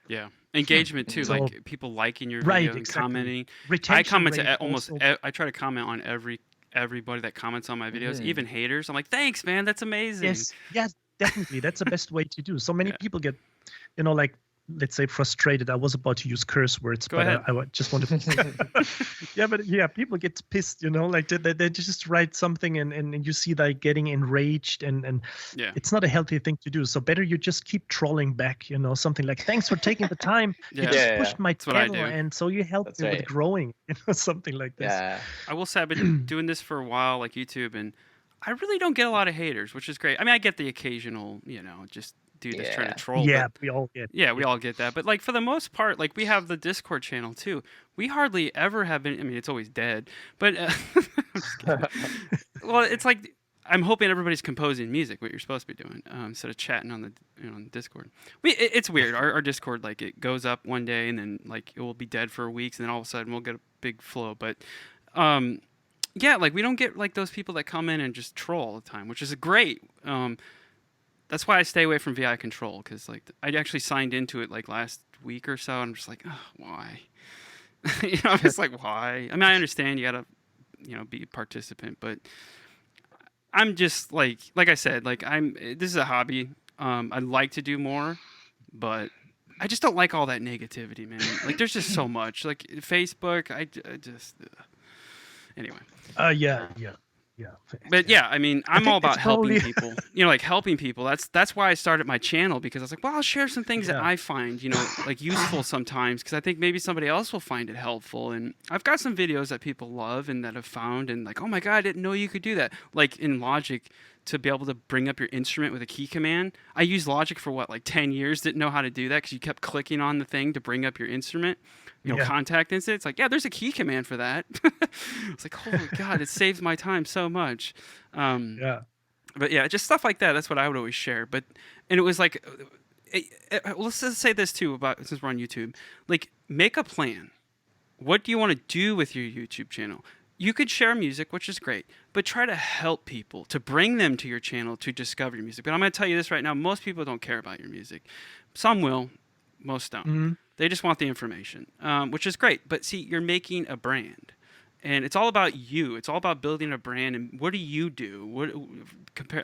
Speaker 1: Yeah, engagement too,
Speaker 3: So-
Speaker 1: like people liking your video
Speaker 3: Right,
Speaker 1: and
Speaker 3: exactly.
Speaker 1: commenting.
Speaker 3: Retention
Speaker 1: I comment
Speaker 3: rate
Speaker 1: to almost.
Speaker 3: also-
Speaker 1: I try to comment on everybody that comments on my videos, even haters. I'm like, thanks, man, that's amazing.
Speaker 3: Yes, definitely. That's the best way to do. So many
Speaker 1: Yeah.
Speaker 3: people get, like, let's say frustrated. I was about to use curse words,
Speaker 1: Go
Speaker 3: but
Speaker 1: ahead.
Speaker 3: I just wanted to. People get pissed, like they just write something and you see they getting enraged, and
Speaker 1: Yeah.
Speaker 3: it's not a healthy thing to do. So better you just keep trolling back, something like, thanks for taking the time.
Speaker 1: Yeah.
Speaker 3: You just
Speaker 4: Yeah,
Speaker 3: pushed my
Speaker 1: That's what I
Speaker 3: channel,
Speaker 1: do.
Speaker 3: and so you helped
Speaker 4: That's
Speaker 3: me
Speaker 4: right.
Speaker 3: with growing, something like this.
Speaker 4: Yeah.
Speaker 1: I will say I've been doing this for a while, like YouTube, and I really don't get a lot of haters, which is great. I mean, I get the occasional, just dude that's trying to
Speaker 4: Yeah.
Speaker 1: troll.
Speaker 3: Yeah,
Speaker 1: but-
Speaker 3: we all get.
Speaker 1: yeah, we all get that. But like for the most part, like we have the Discord channel too. We hardly ever have been. I mean, it's always dead. But I'm just kidding. Well, it's like I'm hoping everybody's composing music, what you're supposed to be doing, instead of chatting on the on Discord. It's weird. Our Discord, like, it goes up one day and then like it will be dead for weeks, and then all of a sudden we'll get a big flow. But yeah, like we don't get like those people that come in and just troll all the time, which is great. That's why I stay away from VI Control, because like I actually signed into it like last week or so, and I'm just like, oh, why? It's like, why? I mean, I understand you gotta, be a participant, but I'm just like I said, this is a hobby. I'd like to do more, but I just don't like all that negativity, man. Like, there's just so much. Like Facebook, I just anyway.
Speaker 3: Yeah.
Speaker 1: But yeah, I mean, I'm all
Speaker 3: think it's
Speaker 1: about helping
Speaker 3: probably-
Speaker 1: people. Like helping people. That's why I started my channel, because I was like, well, I'll share some things that
Speaker 3: Yeah.
Speaker 1: I find, like useful sometimes, because I think maybe somebody else will find it helpful. And I've got some videos that people love and that have found, and like, oh my god, I didn't know you could do that. Like in Logic, to be able to bring up your instrument with a key command. I used Logic for like 10 years, didn't know how to do that because you kept clicking on the thing to bring up your instrument.
Speaker 3: Yeah.
Speaker 1: Contact instant. It's like, yeah, there's a key command for that. It's like, holy god, it saves my time so much.
Speaker 3: Yeah.
Speaker 1: But yeah, just stuff like that. That's what I would always share. And it was like, let's just say this too about, since we're on YouTube, like, make a plan. What do you want to do with your YouTube channel? You could share music, which is great, but try to help people, to bring them to your channel to discover your music. But I'm going to tell you this right now: most people don't care about your music. Some will, most don't.
Speaker 3: Mm-hmm.
Speaker 1: They just want the information, which is great. But see, you're making a brand, and it's all about you. It's all about building a brand. And what do you do?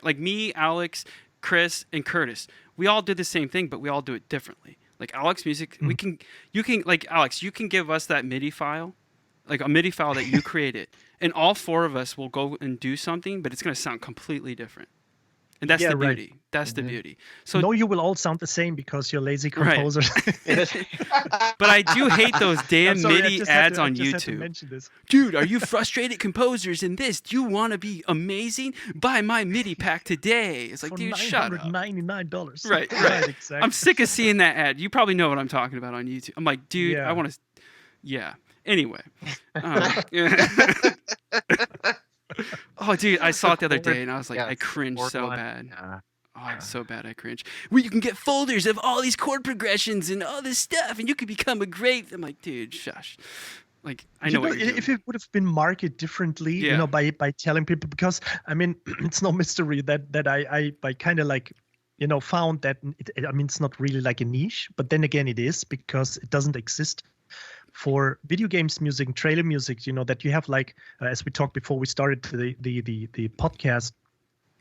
Speaker 1: Like me, Alex, Chris, and Curtis. We all do the same thing, but we all do it differently. Like Alex Music, you can like Alex, you can give us that MIDI file, like a MIDI file that you created, and all four of us will go and do something, but it's going to sound completely different. And that's the
Speaker 3: right.
Speaker 1: beauty. That's the beauty. So
Speaker 3: No, you will all sound the same because you're lazy composers.
Speaker 1: but I do hate those damn
Speaker 3: I'm sorry, I
Speaker 1: MIDI
Speaker 3: just had
Speaker 1: ads
Speaker 3: to- I
Speaker 1: on
Speaker 3: just had to
Speaker 1: YouTube.
Speaker 3: mention this.
Speaker 1: Dude, are you frustrated composers in this? Do you want to be amazing? Buy my MIDI pack today. It's like,
Speaker 3: For
Speaker 1: dude, shut up.
Speaker 3: $999.
Speaker 1: Right.
Speaker 3: Exactly.
Speaker 1: I'm sick of seeing that ad. You probably know what I'm talking about on YouTube. I'm like, dude,
Speaker 3: Yeah.
Speaker 1: I want to. Yeah. Anyway. Oh, dude, I saw it the other day and I was like, I cringed so bad.
Speaker 5: Yeah.
Speaker 1: Oh, it's so bad. I cringe. Well, you can get folders of all these chord progressions and all this stuff, and you could become a great. I'm like, dude, shush. Like, I know what you're doing.
Speaker 3: if it would have been marketed differently,
Speaker 1: Yeah.
Speaker 3: by telling people, because I mean, it's no mystery that I kind of like, found that it's not really like a niche, but then again, it is, because it doesn't exist for video games music and trailer music. That you have like, as we talked before we started the podcast,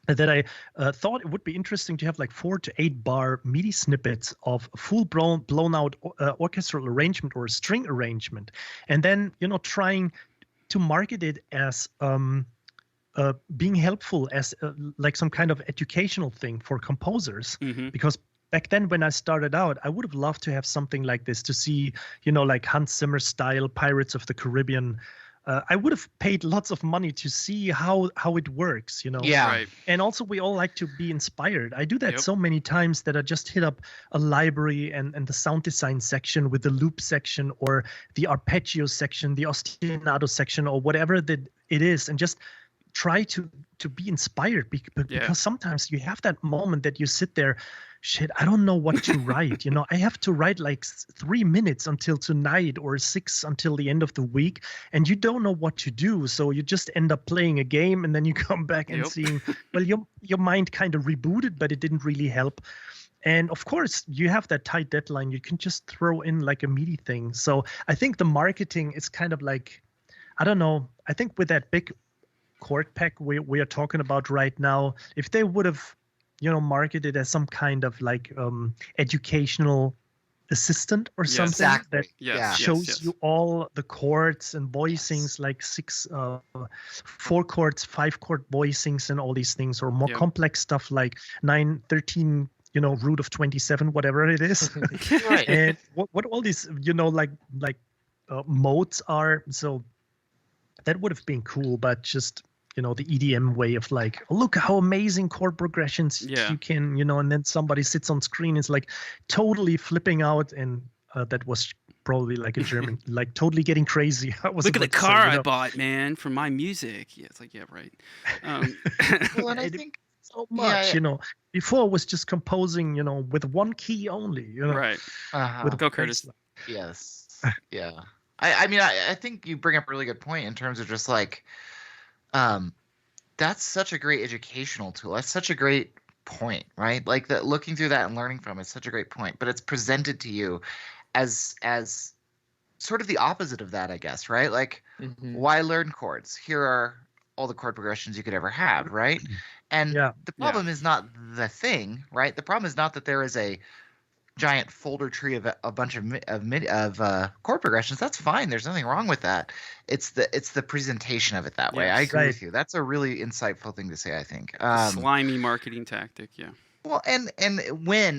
Speaker 3: that I thought it would be interesting to have like 4 to 8 bar MIDI snippets of full blown out orchestral arrangement or string arrangement, and then trying to market it as being helpful, as like some kind of educational thing for composers.
Speaker 1: Mhm.
Speaker 3: Because back then when I started out, I would have loved to have something like this, to see like Hans Zimmer style Pirates of the Caribbean. I would have paid lots of money to see how it works,
Speaker 5: Yeah.
Speaker 1: Right.
Speaker 3: And also, we all like to be inspired. I do that
Speaker 1: Yep.
Speaker 3: so many times that I just hit up a library and the sound design section with the loop section or the arpeggio section, the ostinato section, or whatever that it is, and just try to be inspired, because sometimes you have that moment that you sit there, shit, I don't know what to write. I have to write like 3 minutes until tonight or 6 until the end of the week, and you don't know what to do. So you just end up playing a game, and then you come back and
Speaker 1: Yep.
Speaker 3: seeing, well, your mind kind of rebooted, but it didn't really help. And of course, you have that tight deadline. You can just throw in like a MIDI thing. So I think the marketing is kind of like, I don't know. I think with that big chord pack we are talking about right now, if they would have marketed as some kind of like educational assistant or
Speaker 1: Yes.
Speaker 3: something
Speaker 5: Exactly.
Speaker 3: that
Speaker 1: Yes.
Speaker 5: Yeah.
Speaker 1: yes,
Speaker 3: shows
Speaker 1: yes.
Speaker 3: you all the chords and voicings, like 4 chords, 5 chord voicings and all these things, or more
Speaker 1: Yep.
Speaker 3: complex stuff like 9, 13, root of 27, whatever it is.
Speaker 4: Right.
Speaker 3: And what all these modes are. So that would have been cool, but just the EDM way of like, look how amazing chord progressions
Speaker 1: Yeah.
Speaker 3: you can, and then somebody sits on screen, is like totally flipping out, and that was probably like a German, like totally getting crazy. I was
Speaker 1: Look at the
Speaker 3: about to say,
Speaker 1: car I bought, man, for my music. Yeah, it's like, yeah, right.
Speaker 5: Well, and I
Speaker 3: It-
Speaker 5: think
Speaker 3: so much,
Speaker 5: Yeah.
Speaker 3: Before it was just composing, with one key only,
Speaker 1: Right.
Speaker 3: with
Speaker 1: Go,
Speaker 3: a
Speaker 1: Curtis.
Speaker 3: bass
Speaker 5: Yes. Yeah. I mean, I think you bring up a really good point in terms of just like, that's such a great educational tool. That's such a great point, right? Like that, looking through that and learning from it is such a great point. But it's presented to you as sort of the opposite of that, I guess, right? Like, why learn chords? Here are all the chord progressions you could ever have, right? And
Speaker 3: Yeah.
Speaker 5: the problem is not the thing, right? The problem is not that there is a giant folder tree of a bunch of chord progressions. That's fine. There's nothing wrong with that. It's the presentation of it that way. I
Speaker 1: Yes.
Speaker 5: agree with you. That's a really insightful thing to say, I think.
Speaker 1: Slimy marketing tactic. Yeah.
Speaker 5: Well, and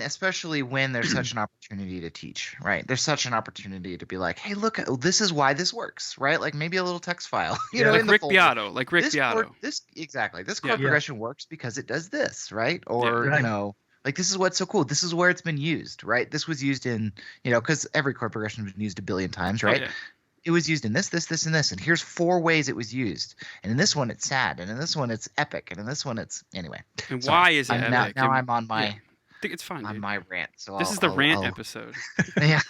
Speaker 5: especially when there's such an opportunity to teach, right? There's such an opportunity to be like, hey, look, this is why this works, right? Like maybe a little text file, you know,
Speaker 1: Like
Speaker 5: in the
Speaker 1: Rick
Speaker 5: folder.
Speaker 1: Beato. Like Rick
Speaker 5: This
Speaker 1: Beato.
Speaker 5: chord, this
Speaker 1: Yeah.
Speaker 5: progression works because it does this, right? Or
Speaker 3: Right.
Speaker 5: you know, like this is what's so cool. This is where it's been used, right? This was used in, you know, because every chord progression has been used a billion times, right?
Speaker 1: Oh, yeah.
Speaker 5: It was used in this, and this, and here's 4 ways it was used. And in this one, it's sad, and in this one, it's epic, and in this one, it's anyway.
Speaker 1: And
Speaker 5: Sorry.
Speaker 1: why is it
Speaker 5: I'm
Speaker 1: epic?
Speaker 5: now I'm on my
Speaker 1: I think it's fine.
Speaker 5: on
Speaker 1: Dude.
Speaker 5: my rant. So
Speaker 1: This is the rant episode.
Speaker 5: Yeah,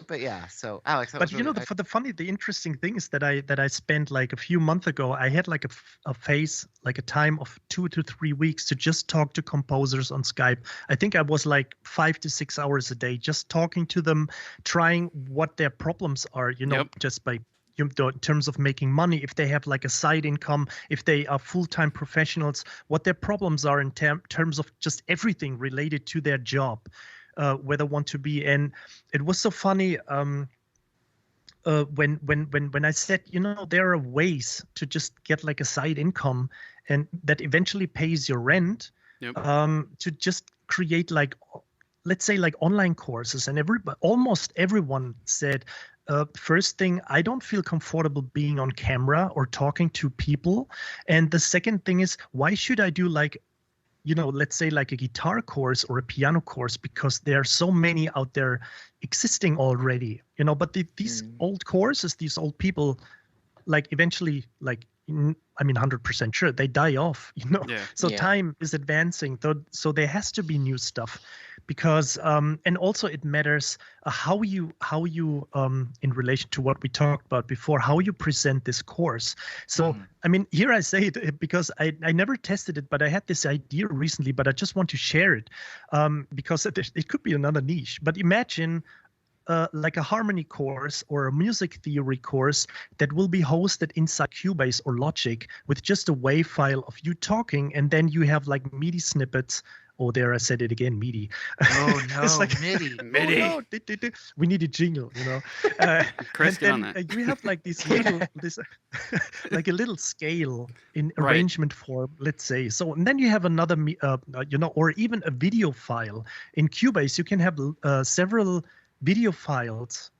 Speaker 5: but yeah. So Alex, that
Speaker 3: But
Speaker 5: was
Speaker 3: you
Speaker 5: really
Speaker 3: know, the interesting thing is that I spent like a few months ago. I had like a phase, like a time of 2 to 3 weeks to just talk to composers on Skype. I think I was like 5 to 6 hours a day, just talking to them, trying what their problems are. You know, just by in terms of making money, if they have like a side income, if they are full-time professionals, what their problems are in terms of just everything related to their job, where they want to be. And it was so funny when I said, you know, there are ways to just get like a side income and that eventually pays your rent, to just create like, let's say like online courses. And almost everyone said, first thing, I don't feel comfortable being on camera or talking to people. And the second thing is, why should I do like, you know, let's say like a guitar course or a piano course, because there are so many out there existing already, you know, but these old courses, these old people, like eventually, like, I mean, 100% sure they die off, you know. So time is advancing, so there has to be new stuff, because and also it matters how you in relation to what we talked about before, how you present this course. So I mean, here I say it because I never tested it, but I had this idea recently, but I just want to share it, because it could be another niche. But imagine like a harmony course or a music theory course that will be hosted inside Cubase or Logic with just a WAV file of you talking, and then you have like MIDI snippets. Oh, there I said it again, MIDI.
Speaker 5: Oh no,
Speaker 3: It's like,
Speaker 5: MIDI.
Speaker 3: Oh, no, we need a jingle, you know.
Speaker 1: Chris, get on
Speaker 3: and
Speaker 1: that.
Speaker 3: then you have like this little, like a little scale in arrangement form, let's say. So, and then you have another, you know, or even a video file in Cubase. You can have several video files,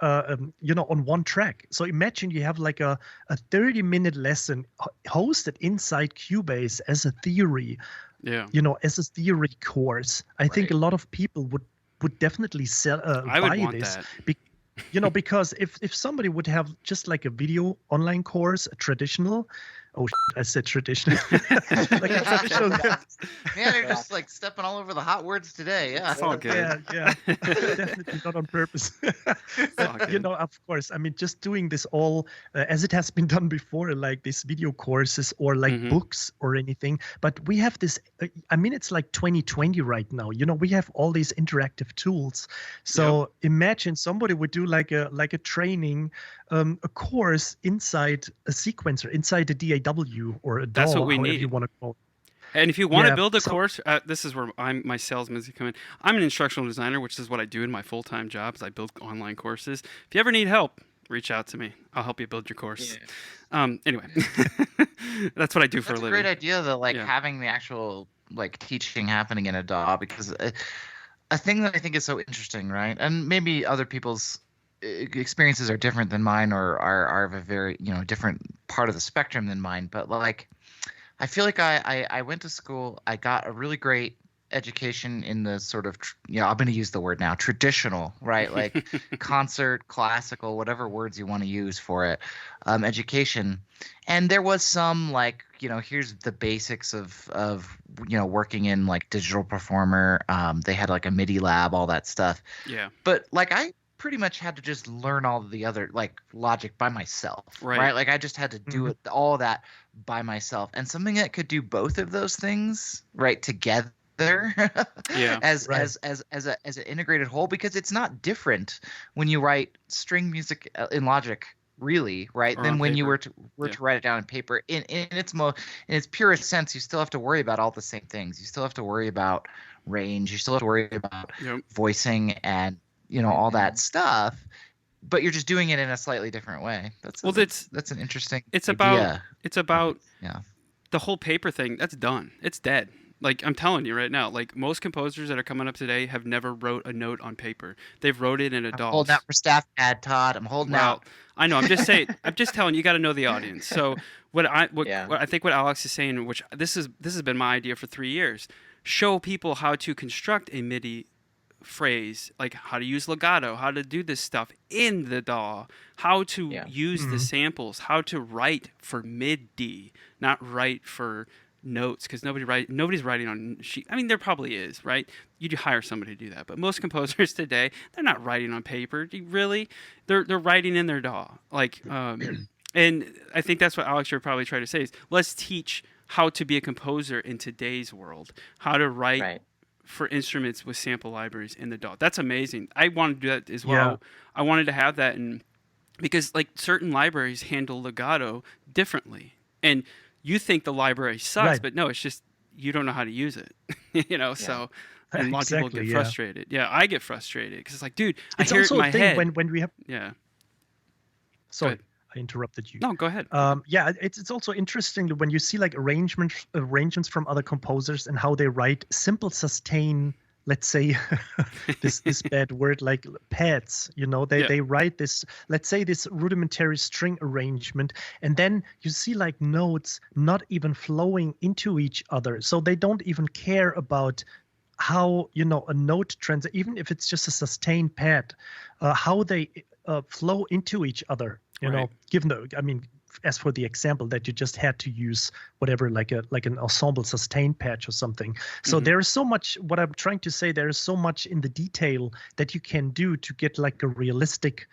Speaker 3: you know, on one track. So imagine you have like a 30-minute lesson hosted inside Cubase as a theory, you know, as a theory course. I think a lot of people would definitely
Speaker 1: I would
Speaker 3: buy
Speaker 1: want
Speaker 3: this.
Speaker 1: that.
Speaker 3: You know, because if somebody would have just like a video online course, a traditional, I said traditional, like a traditional.
Speaker 5: Man, you're just like stepping all over the hot words today. Yeah,
Speaker 1: It's all good.
Speaker 3: Yeah, definitely not on purpose. But, you know, of course, I mean, just doing this all as it has been done before, like these video courses or like books or anything. But we have this. I mean, it's like 2020 right now. You know, we have all these interactive tools. So imagine somebody would do like a training, a course inside a sequencer, inside a DAW or a DAW.
Speaker 1: That's what we
Speaker 3: however
Speaker 1: need.
Speaker 3: you want to call it.
Speaker 1: And if you want to build a course, this is where my salesman's come in. I'm an instructional designer, which is what I do in my full-time job. Is I build online courses. If you ever need help, reach out to me. I'll help you build your course. Anyway, that's what I do for a living.
Speaker 5: That's a great idea, though. Like having the actual like teaching happening in a DAW, because a thing that I think is so interesting, right? And maybe other people's experiences are different than mine, or are of a very, you know, different part of the spectrum than mine. But like, I feel like I went to school, I got a really great education in the sort of, you know, I'm going to use the word now, traditional, right? Like concert, classical, whatever words you want to use for it, education. And there was some like, you know, here's the basics of you know, working in like Digital Performer. They had like a MIDI lab, all that stuff.
Speaker 1: Yeah.
Speaker 5: But like I pretty much had to just learn all the other like Logic by myself, right? Like I just had to do it all that by myself. And something that could do both of those things right together
Speaker 1: Yeah.
Speaker 5: as
Speaker 3: Right.
Speaker 5: as an integrated whole, because it's not different when you write string music in Logic, really, right,
Speaker 1: Or
Speaker 5: than
Speaker 1: on
Speaker 5: when you
Speaker 1: paper.
Speaker 5: were
Speaker 1: Yeah.
Speaker 5: to write it down on paper. In its purest sense, you still have to worry about all the same things. You still have to worry about range. You still have to worry about
Speaker 1: Yep.
Speaker 5: voicing and all that stuff. But you're just doing it in a slightly different way.
Speaker 1: Well,
Speaker 5: That's an interesting
Speaker 1: it's about
Speaker 5: idea.
Speaker 1: it's about
Speaker 5: Yeah.
Speaker 1: the whole paper thing. That's done. It's dead. Like I'm telling you right now, like most composers that are coming up today have never wrote a note on paper. They've wrote it in a
Speaker 5: I'm holding
Speaker 1: DAW.
Speaker 5: out for staff pad, Todd. I'm holding
Speaker 1: Well,
Speaker 5: out.
Speaker 1: I know. I'm just saying. I'm just telling you. You got to know the audience. So
Speaker 4: Yeah.
Speaker 1: what I think what Alex is saying, which this has been my idea for 3 years, show people how to construct a MIDI phrase, like how to use legato, how to do this stuff in the DAW, how to
Speaker 4: Yeah.
Speaker 1: use the
Speaker 3: Mhm.
Speaker 1: samples, how to write for MIDI, not write for notes, because nobody's writing on sheet. I mean, there probably is, right? You'd hire somebody to do that, but most composers today, they're not writing on paper. Do you really? They're writing in their DAW, like and I think that's what Alex you're probably trying to say is let's teach how to be a composer in today's world, how to write
Speaker 4: Right.
Speaker 1: for instruments with sample libraries in the DAW. That's amazing. I want to do that as
Speaker 3: Yeah.
Speaker 1: well. I wanted to have that, and because like certain libraries handle legato differently, and you think the library sucks,
Speaker 3: Right.
Speaker 1: but no, it's just you don't know how to use it. So and a lot of people
Speaker 3: Exactly,
Speaker 1: get
Speaker 3: yeah.
Speaker 1: frustrated. Yeah, I get frustrated because it's like, dude, I
Speaker 3: It's
Speaker 1: hear it
Speaker 3: also
Speaker 1: in
Speaker 3: a
Speaker 1: my
Speaker 3: thing
Speaker 1: head.
Speaker 3: when we have.
Speaker 1: Yeah.
Speaker 3: Sorry,
Speaker 1: ahead.
Speaker 3: I interrupted you.
Speaker 1: No, go ahead.
Speaker 3: Yeah, it's also interesting when you see like arrangements from other composers and how they write simple sustain. Let's say this bad word like pads.
Speaker 1: Yeah.
Speaker 3: They write this. Let's say this rudimentary string arrangement, and then you see like notes not even flowing into each other. So they don't even care about how a note even if it's just a sustained pad, how they flow into each other.
Speaker 1: Right.
Speaker 3: Given as for the example that you just had to use whatever like an ensemble sustain patch or something. So
Speaker 1: Mhm.
Speaker 3: there is so much. What I'm trying to say, there is so much in the detail that you can do to get like a realistic,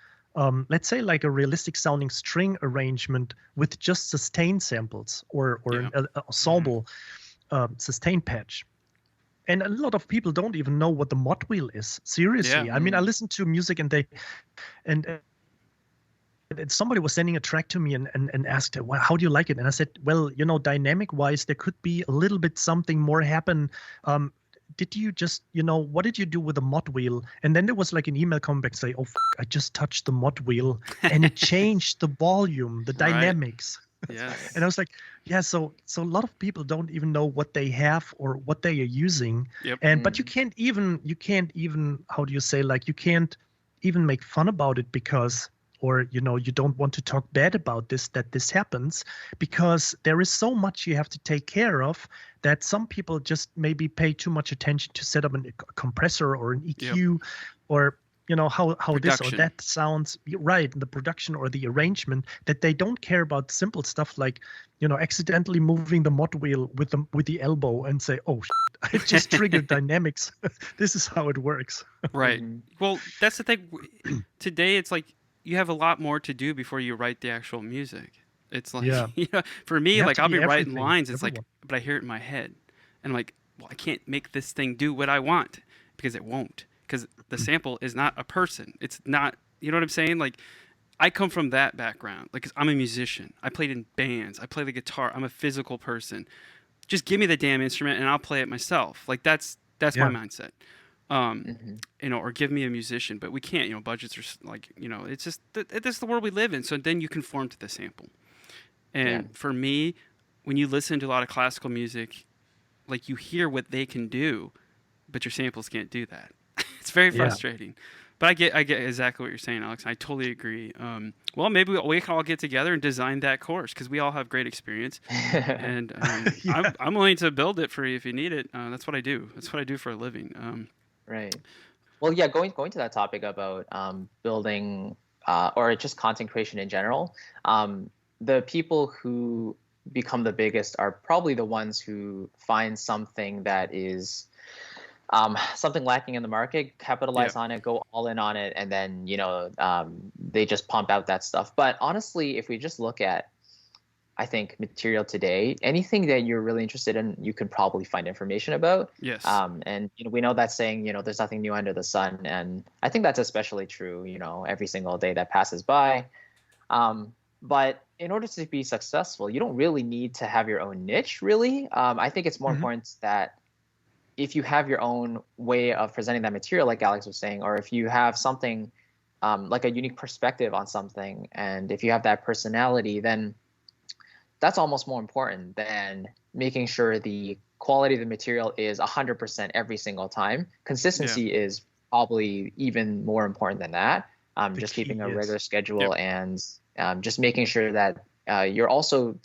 Speaker 3: let's say like a realistic sounding string arrangement with just sustain samples or
Speaker 1: Yeah.
Speaker 3: an ensemble sustain patch. And a lot of people don't even know what the mod wheel is. Seriously,
Speaker 1: Yeah.
Speaker 3: I mean, I listen to music and and somebody was sending a track to me and asked, well, how do you like it? And I said, well, dynamic wise, there could be a little bit something more happen. Did you just, what did you do with the mod wheel? And then there was like an email coming back say, oh, I just touched the mod wheel and it changed the volume, the
Speaker 1: Right.
Speaker 3: dynamics.
Speaker 1: Yes.
Speaker 3: And I was like, yeah, so a lot of people don't even know what they have or what they are using.
Speaker 1: Yep.
Speaker 3: And but you can't even how do you say, like, you can't even make fun about it because or you don't want to talk bad about this happens, because there is so much you have to take care of that some people just maybe pay too much attention to set up a compressor or an EQ or how this or
Speaker 1: Production.
Speaker 3: that sounds right in the production or the arrangement, that they don't care about simple stuff like accidentally moving the mod wheel with the elbow and say, oh shit, I just triggered dynamics. This is how it works.
Speaker 1: Right.
Speaker 4: Mhm.
Speaker 1: Well, that's the thing. Today, it's like you have a lot more to do before you write the actual music. It's like,
Speaker 3: Yeah.
Speaker 1: For me,
Speaker 3: You have
Speaker 1: like
Speaker 3: to
Speaker 1: I'll
Speaker 3: be
Speaker 1: be writing
Speaker 3: everything,
Speaker 1: lines. It's
Speaker 3: everyone.
Speaker 1: like, but I hear it in my head, and I'm like, well, I can't make this thing do what I want because it won't. Because the sample is not a person. It's not. You know what I'm saying? Like, I come from that background. Like, 'cause I'm a musician. I played in bands. I play the guitar. I'm a physical person. Just give me the damn instrument and I'll play it myself. Like that's
Speaker 3: Yeah.
Speaker 1: my mindset.
Speaker 4: Mhm.
Speaker 1: Or give me a musician, but we can't. Budgets are like, it's just this is the world we live in. So then you conform to the sample. And for me, when you listen to a lot of classical music, like you hear what they can do, but your samples can't do that. It's very
Speaker 3: Yeah.
Speaker 1: frustrating. But I get exactly what you're saying, Alex. I totally agree. Well, maybe we can all get together and design that course because we all have great experience. And
Speaker 3: Yeah.
Speaker 1: I'm willing to build it for you if you need it. That's what I do. That's what I do for a living.
Speaker 4: Right. Well, yeah, going to that topic about building or just content creation in general, the people who become the biggest are probably the ones who find something that is something lacking in the market, capitalize on it, go all in on it, and then they just pump out that stuff. But honestly, if we just look at, I think, material today, anything that you're really interested in, you can probably find information about.
Speaker 1: Yes.
Speaker 4: And we know that saying, there's nothing new under the sun, and I think that's especially true, every single day that passes by. But in order to be successful, you don't really need to have your own niche, really. I think it's more important that if you have your own way of presenting that material, like Alex was saying, or if you have something like a unique perspective on something, and if you have that personality, then that's almost more important than making sure the quality of the material is 100% every single time. Consistency is probably even more important than that. Just keeping a regular schedule and just making sure that you're also,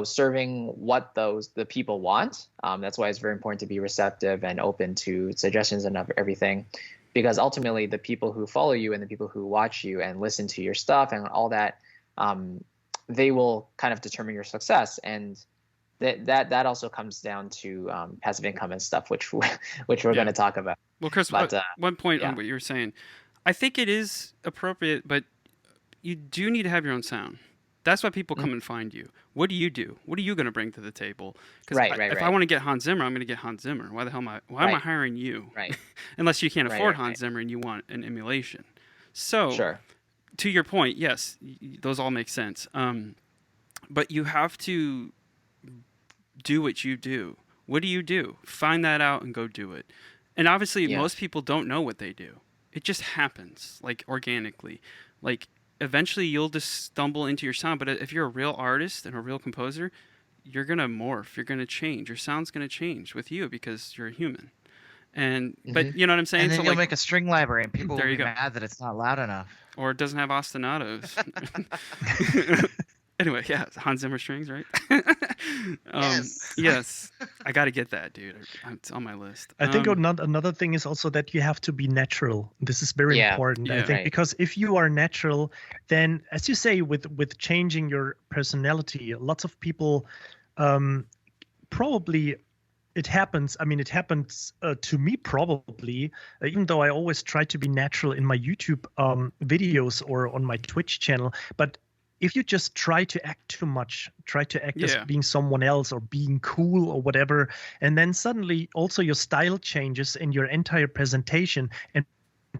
Speaker 4: serving what the people want. That's why it's very important to be receptive and open to suggestions and everything, because ultimately the people who follow you and the people who watch you and listen to your stuff and all that, they will kind of determine your success. And that also comes down to passive income and stuff, which we're going to talk about.
Speaker 1: Well, Chris,
Speaker 4: but,
Speaker 1: one point on what you were saying, I think it is appropriate, but you do need to have your own sound. That's why people come and find you. What do you do? What are you going to bring to the table? Because if I want to get Hans Zimmer, I'm going to get Hans Zimmer. Why the hell am I hiring you?
Speaker 4: Right.
Speaker 1: Unless you can't afford Hans Zimmer and you want an emulation. So, to your point, yes, those all make sense. But you have to do what you do. What do you do? Find that out and go do it. And obviously, most people don't know what they do. It just happens, like, organically. Like, eventually you'll just stumble into your sound. But if you're a real artist and a real composer, you're going to morph. You're going to change. Your sound's going to change with you because you're a human. And but you know what I'm saying?
Speaker 5: And then
Speaker 1: so
Speaker 5: you'll make a string library and people will be
Speaker 1: go.
Speaker 5: mad that it's not loud enough.
Speaker 1: Or it doesn't have ostinatos. Anyway, Hans Zimmer strings, right? Yes. I got to get that, dude. It's on my list.
Speaker 3: I think another thing is also that you have to be natural. This is very important, I think, because if you are natural, then, as you say, with changing your personality, lots of people probably. It happens. I mean, it happens to me probably, even though I always try to be natural in my YouTube videos or on my Twitch channel. But if you just try to act too much, try to act as being someone else or being cool or whatever, and then suddenly also your style changes in your entire presentation, and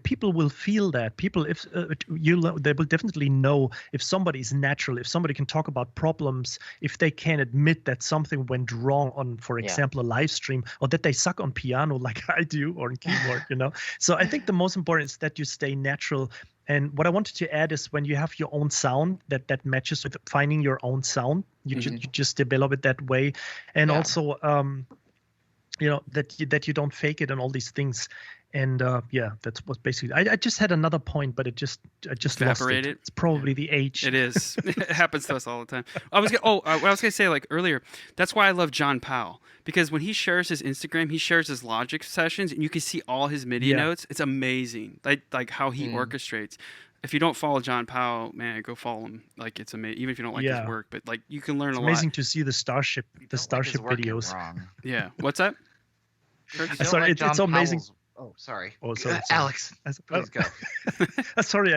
Speaker 3: people will feel that. People, if they will definitely know if somebody is natural, if somebody can talk about problems, if they can admit that something went wrong on, for example, a live stream, or that they suck on piano like I do or on keyboard, So I think the most important is that you stay natural. And what I wanted to add is when you have your own sound that matches with finding your own sound, you just develop it that way, and also that you don't fake it and all these things. And that's what basically. I just had another point, but I just
Speaker 1: evaporated.
Speaker 3: Lost it. It's probably the age.
Speaker 1: It is. It happens to us all the time. What I was gonna say, like earlier, that's why I love John Powell, because when he shares his Instagram, he shares his Logic sessions, and you can see all his MIDI notes. It's amazing, like how he orchestrates. If you don't follow John Powell, man, go follow him. Like, it's amazing, even if you don't like his work. But like, you can learn a lot.
Speaker 3: It's amazing to see the Starship videos.
Speaker 1: Yeah. What's that?
Speaker 3: Sorry, it's so amazing.
Speaker 5: Oh, sorry.
Speaker 3: Oh, sorry.
Speaker 5: Alex, please go.
Speaker 3: Sorry,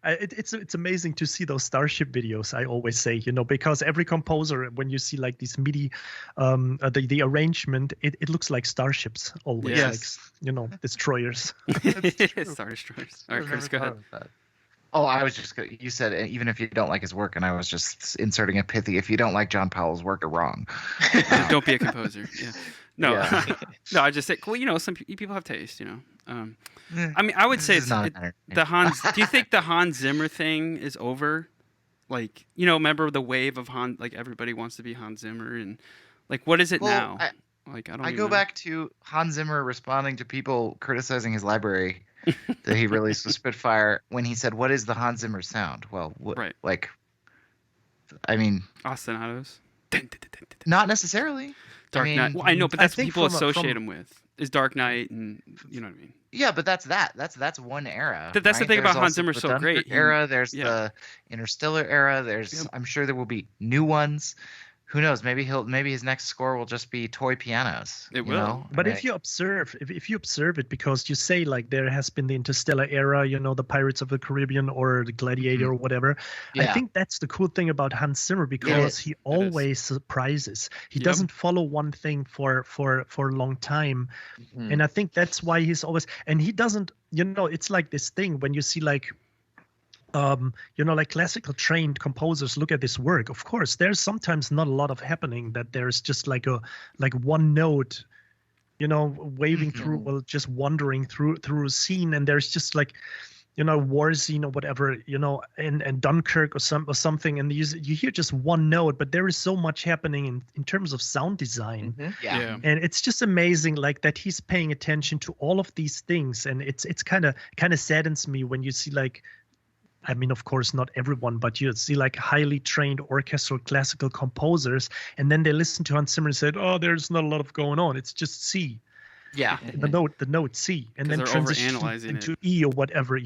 Speaker 3: it's amazing to see those Starship videos. I always say, because every composer, when you see like these MIDI, the arrangement, it looks like starships always, like destroyers.
Speaker 1: Star destroyers. All right, Chris, go ahead.
Speaker 5: Oh, I was just you said even if you don't like his work, and I was just inserting a pithy. If you don't like John Powell's work, you're wrong.
Speaker 1: Don't be a composer. Yeah. No, no. I just say, well, some people have taste. I mean, I would say the Hans. Do you think the Hans Zimmer thing is over? Like, remember the wave of Hans? Like, everybody wants to be Hans Zimmer, and like, what is it now? I don't go
Speaker 5: back to Hans Zimmer responding to people criticizing his library that he released with Spitfire when he said, "What is the Hans Zimmer sound?" Well, like, I mean,
Speaker 1: ostinatos.
Speaker 5: Not necessarily.
Speaker 1: Dark Knight. Well, I know, but that's what people associate him with. Is Dark Knight, and you know what I mean?
Speaker 5: Yeah, but that's one era.
Speaker 1: That's the thing about Hans Zimmer, so great.
Speaker 5: Era. There's the Interstellar era. I'm sure there will be new ones. who knows? Maybe his next score will just be toy pianos.
Speaker 1: It
Speaker 5: you
Speaker 1: will.
Speaker 5: know?
Speaker 3: But
Speaker 5: I
Speaker 3: if you observe, if you observe it, because you say like there has been the Interstellar era, the Pirates of the Caribbean or the Gladiator or whatever. I
Speaker 4: Yeah.
Speaker 3: think that's the cool thing about Hans Zimmer, because he always surprises. He
Speaker 1: Yep.
Speaker 3: doesn't follow one thing for a long time,
Speaker 4: Mhm.
Speaker 3: and I think that's why he's always. And he doesn't. It's like this thing when you see like. Like classical trained composers look at this work. Of course, there's sometimes not a lot of happening. That there's just like one note, waving through, well, just wandering through a scene, and there's just like, a war scene or whatever, and Dunkirk or something, and you hear just one note, but there is so much happening in terms of sound design.
Speaker 1: Yeah.
Speaker 3: And it's just amazing, like that he's paying attention to all of these things, and it's kind of saddens me when you see like. I mean, of course, not everyone, but you see like highly trained orchestral classical composers, and then they listen to Hans Zimmer and said, "Oh, there's not a lot of going on. It's just C,
Speaker 5: Yeah.
Speaker 3: the note C, and
Speaker 1: 'Cause
Speaker 3: then
Speaker 1: they're
Speaker 3: transition
Speaker 1: overanalyzing
Speaker 3: into E or whatever."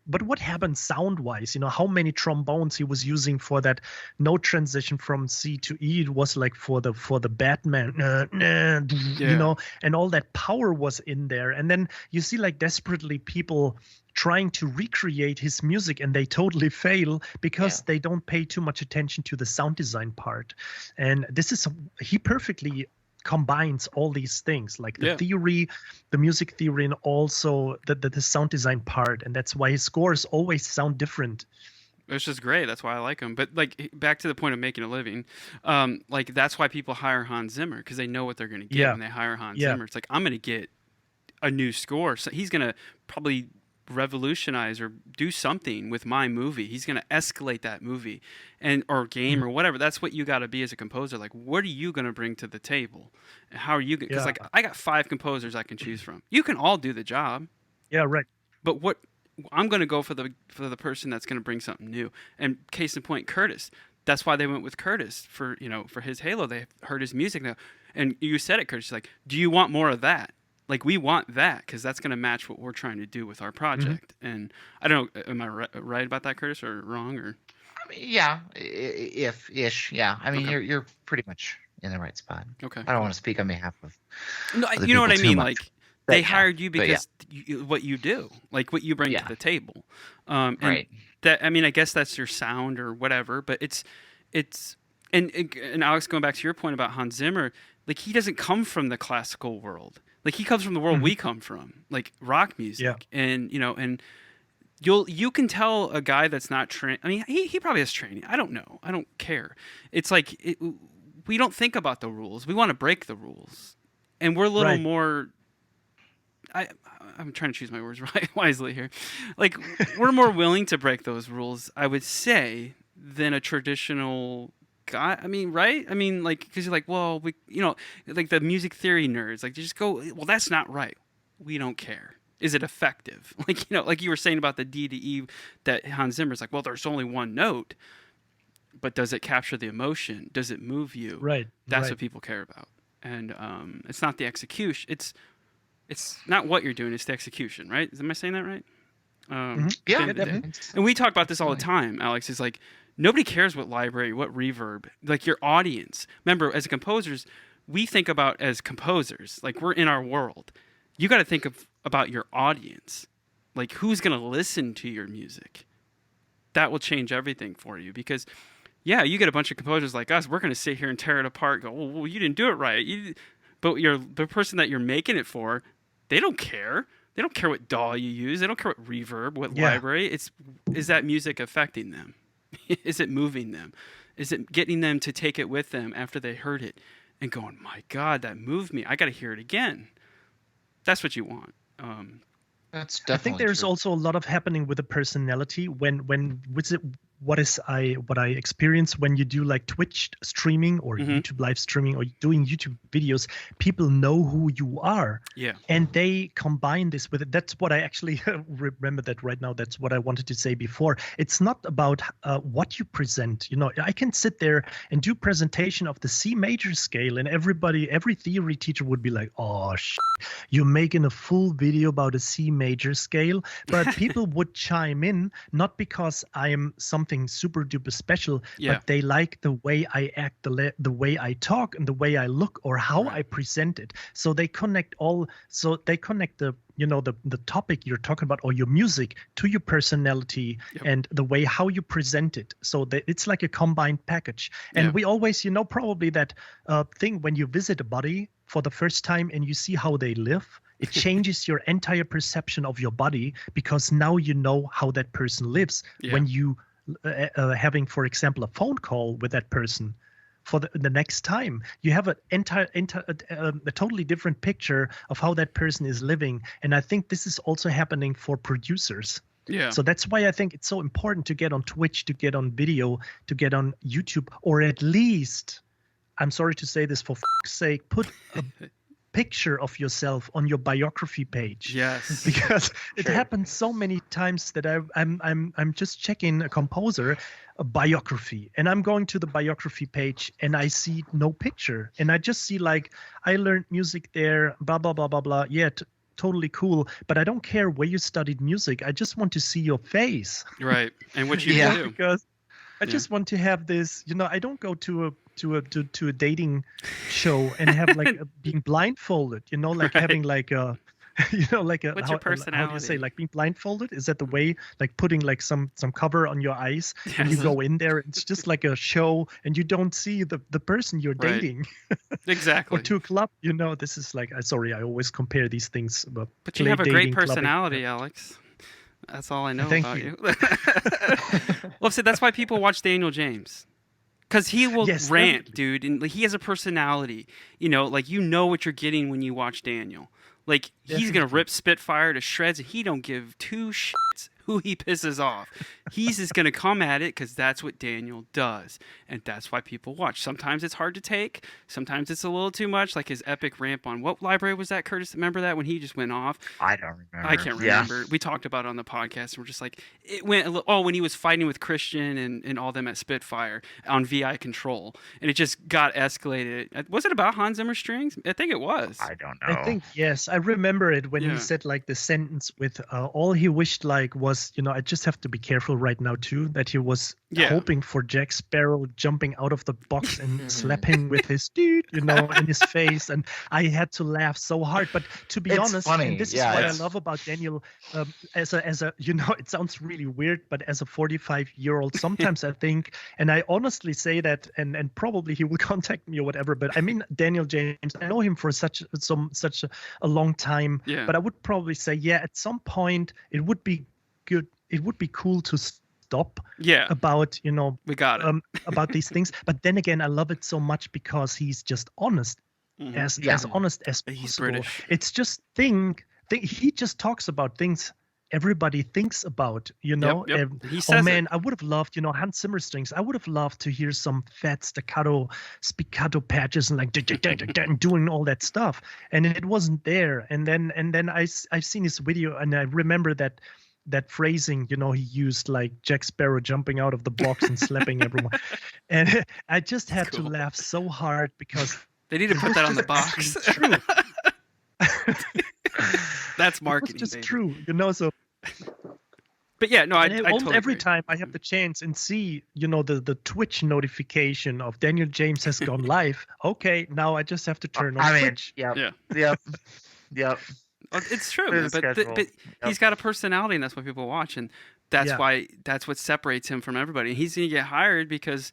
Speaker 3: But what happened sound-wise? How many trombones he was using for that note transition from C to E? It was like for the Batman, and all that power was in there. And then you see like desperately people trying to recreate his music, and they totally fail because they don't pay too much attention to the sound design part. And he perfectly combines all these things, like the theory, the music theory, and also the sound design part. And that's why his scores always sound different.
Speaker 1: It's just great. That's why I like him. But like back to the point of making a living, like that's why people hire Hans Zimmer, because they know what they're going to get when they hire Hans Zimmer. It's like, I'm going to get a new score. So he's going to probably revolutionize or do something with my movie. He's going to escalate that movie or game or whatever. That's what you got to be as a composer. Like, what are you going to bring to the table? And how are you? Because like I got 5 composers I can choose from. You can all do the job.
Speaker 3: Yeah, right.
Speaker 1: But what I'm going to go for the person that's going to bring something new. And case in point, Curtis. That's why they went with Curtis for his Halo. They heard his music now, and you said it, Curtis. Like, do you want more of that? Like, we want that because that's going to match what we're trying to do with our project. And I don't know, am I right about that, Curtis, or wrong? Or
Speaker 5: I mean, yeah, ish. Yeah, I mean,
Speaker 1: Okay.
Speaker 5: you're pretty much in the right spot.
Speaker 1: Okay.
Speaker 5: I don't want to speak on behalf of.
Speaker 1: No,
Speaker 5: other
Speaker 1: you know what I
Speaker 5: people too
Speaker 1: mean.
Speaker 5: much.
Speaker 1: Like, they
Speaker 5: But
Speaker 1: hired you
Speaker 5: but
Speaker 1: because what you do, like what you bring to the table. And
Speaker 5: Right.
Speaker 1: that, I mean, I guess that's your sound or whatever. But it's and Alex, going back to your point about Hans Zimmer, like he doesn't come from the classical world. Like he comes from the world we come from, like rock music, and and you can tell a guy that's not trained. I mean, he probably has training. I don't know. I don't care. It's like we don't think about the rules. We want to break the rules, and we're a little more. I'm trying to choose my words wisely here. Like we're more willing to break those rules, I would say, than a traditional guy. I mean, right? I mean, like, because you're like, well, like the music theory nerds, like, you just go, well, that's not right. We don't care. Is it effective? Like, like you were saying about the D to E, that Hans Zimmer's like, well, there's only one note, but does it capture the emotion? Does it move you?
Speaker 3: Right.
Speaker 1: That's what people care about. And it's not the execution. It's not what you're doing. It's the execution, right? Am I saying that right?
Speaker 5: Yeah,
Speaker 3: definitely.
Speaker 1: And we talk about this all the time, Alex. Is like, nobody cares what library, what reverb, like your audience. Remember, as composers, we think about as composers, like we're in our world. You got to think about your audience, like who's going to listen to your music. That will change everything for you because, yeah, you get a bunch of composers like us. We're going to sit here and tear it apart. And go, well, you didn't do it right. But the person that you're making it for, they don't care. They don't care what DAW you use. They don't care what reverb, what library. Is that music affecting them? Is it moving them? Is it getting them to take it with them after they heard it and going, my God, that moved me. I got to hear it again. That's what you want.
Speaker 5: That's definitely
Speaker 3: I think there's
Speaker 5: true.
Speaker 3: also a lot of happening with the personality what I experience when you do like Twitch streaming or YouTube live streaming or doing YouTube videos. People know who you are, and they combine this with it. That's what I actually remember that right now. That's what I wanted to say before. It's not about what you present. I can sit there and do presentation of the C major scale, and every theory teacher would be like, "Oh, you're making a full video about a C major scale," but people would chime in not because I am some something super duper special,
Speaker 1: Yeah.
Speaker 3: but they like the way I act, the way I talk, and the way I look, or how
Speaker 1: Right.
Speaker 3: I present it. So they connect the the topic you're talking about, or your music, to your personality and the way how you present it. So it's like a combined package. And we always, probably that thing when you visit a body for the first time and you see how they live, it changes your entire perception of your body, because now you know how that person lives. When you having, for example, a phone call with that person for the next time, you have a totally different picture of how that person is living. And I think this is also happening for producers.
Speaker 1: Yeah.
Speaker 3: So that's why I think it's so important to get on Twitch, to get on video, to get on YouTube, or at least, I'm sorry to say this, for fuck's sake, put a picture of yourself on your biography page.
Speaker 1: Yes.
Speaker 3: Because it happens so many times that I'm just checking a composer, a biography, and I'm going to the biography page and I see no picture, and I just see like, I learned music there, blah blah blah blah blah. Yeah, totally cool, but I don't care where you studied music. I just want to see your face.
Speaker 1: Right. And what you do.
Speaker 3: Because I just want to have this, I don't go to a dating show and have like being blindfolded, like having like a, like a,
Speaker 1: What's your personality?
Speaker 3: How do you say, like being blindfolded? Is that the way, like putting like some cover on your eyes and you go in there, it's just like a show and you don't see the person you're dating.
Speaker 1: Exactly.
Speaker 3: Or to a club, this is like, sorry, I always compare these things. But
Speaker 1: you have a great
Speaker 3: dating,
Speaker 1: personality,
Speaker 3: clubbing.
Speaker 1: Alex. That's all I know
Speaker 3: Thank
Speaker 1: about
Speaker 3: you.
Speaker 1: Well, see, that's why people watch Daniel James. Because he will rant,
Speaker 3: definitely.
Speaker 1: dude, and like, he has a personality. Like what you're getting when you watch Daniel. Like, he's gonna rip Spitfire to shreds, and he don't give two shits who he pisses off. He's just gonna come at it because that's what Daniel does, and that's why people watch. Sometimes it's hard to take. Sometimes it's a little too much. Like his epic ramp on what library was that, Curtis? Remember that when he just went off?
Speaker 5: I don't remember.
Speaker 1: I can't remember. We talked about it on the podcast, and we're just like, it went a little, when he was fighting with Christian and all them at Spitfire on VI Control, and it just got escalated. Was it about Hans Zimmer strings? I think it was.
Speaker 5: I don't know.
Speaker 3: I think, yes, I remember it when he said like the sentence with all he wished like was, I just have to be careful right now too, that he was hoping for Jack Sparrow jumping out of the box and slapping with his dude, in his face. And I had to laugh so hard. But to be honest,
Speaker 5: funny.
Speaker 3: and this is what I love about Daniel, as a, it sounds really weird, but as a 45-year-old, sometimes I think, and I honestly say that, and probably he will contact me or whatever, but I mean, Daniel James, I know him for such a long time, but I would probably say, at some point it would be good. It would be cool to stop about,
Speaker 1: we got it.
Speaker 3: About these things. But then again, I love it so much because he's just honest, as honest as possible.
Speaker 1: He's British.
Speaker 3: It's just he just talks about things everybody thinks about,
Speaker 1: He says
Speaker 3: I would have loved, Hans Zimmer strings. I would have loved to hear some fat staccato patches and like doing all that stuff, and it wasn't there. And then I've seen his video, and I remember that phrasing, he used like Jack Sparrow jumping out of the box and slapping everyone, and I just had to laugh so hard because
Speaker 1: they need to put that on the box.
Speaker 3: True.
Speaker 1: That's marketing.
Speaker 3: It's just
Speaker 1: baby.
Speaker 3: true, So.
Speaker 1: But I totally
Speaker 3: every
Speaker 1: agree.
Speaker 3: time I have the chance and see, the Twitch notification of Daniel James has gone live. Okay, now I just have to turn on Twitch.
Speaker 5: Yep.
Speaker 1: It's true, but he's got a personality, and that's why people watch, and that's what separates him from everybody. And he's gonna get hired because,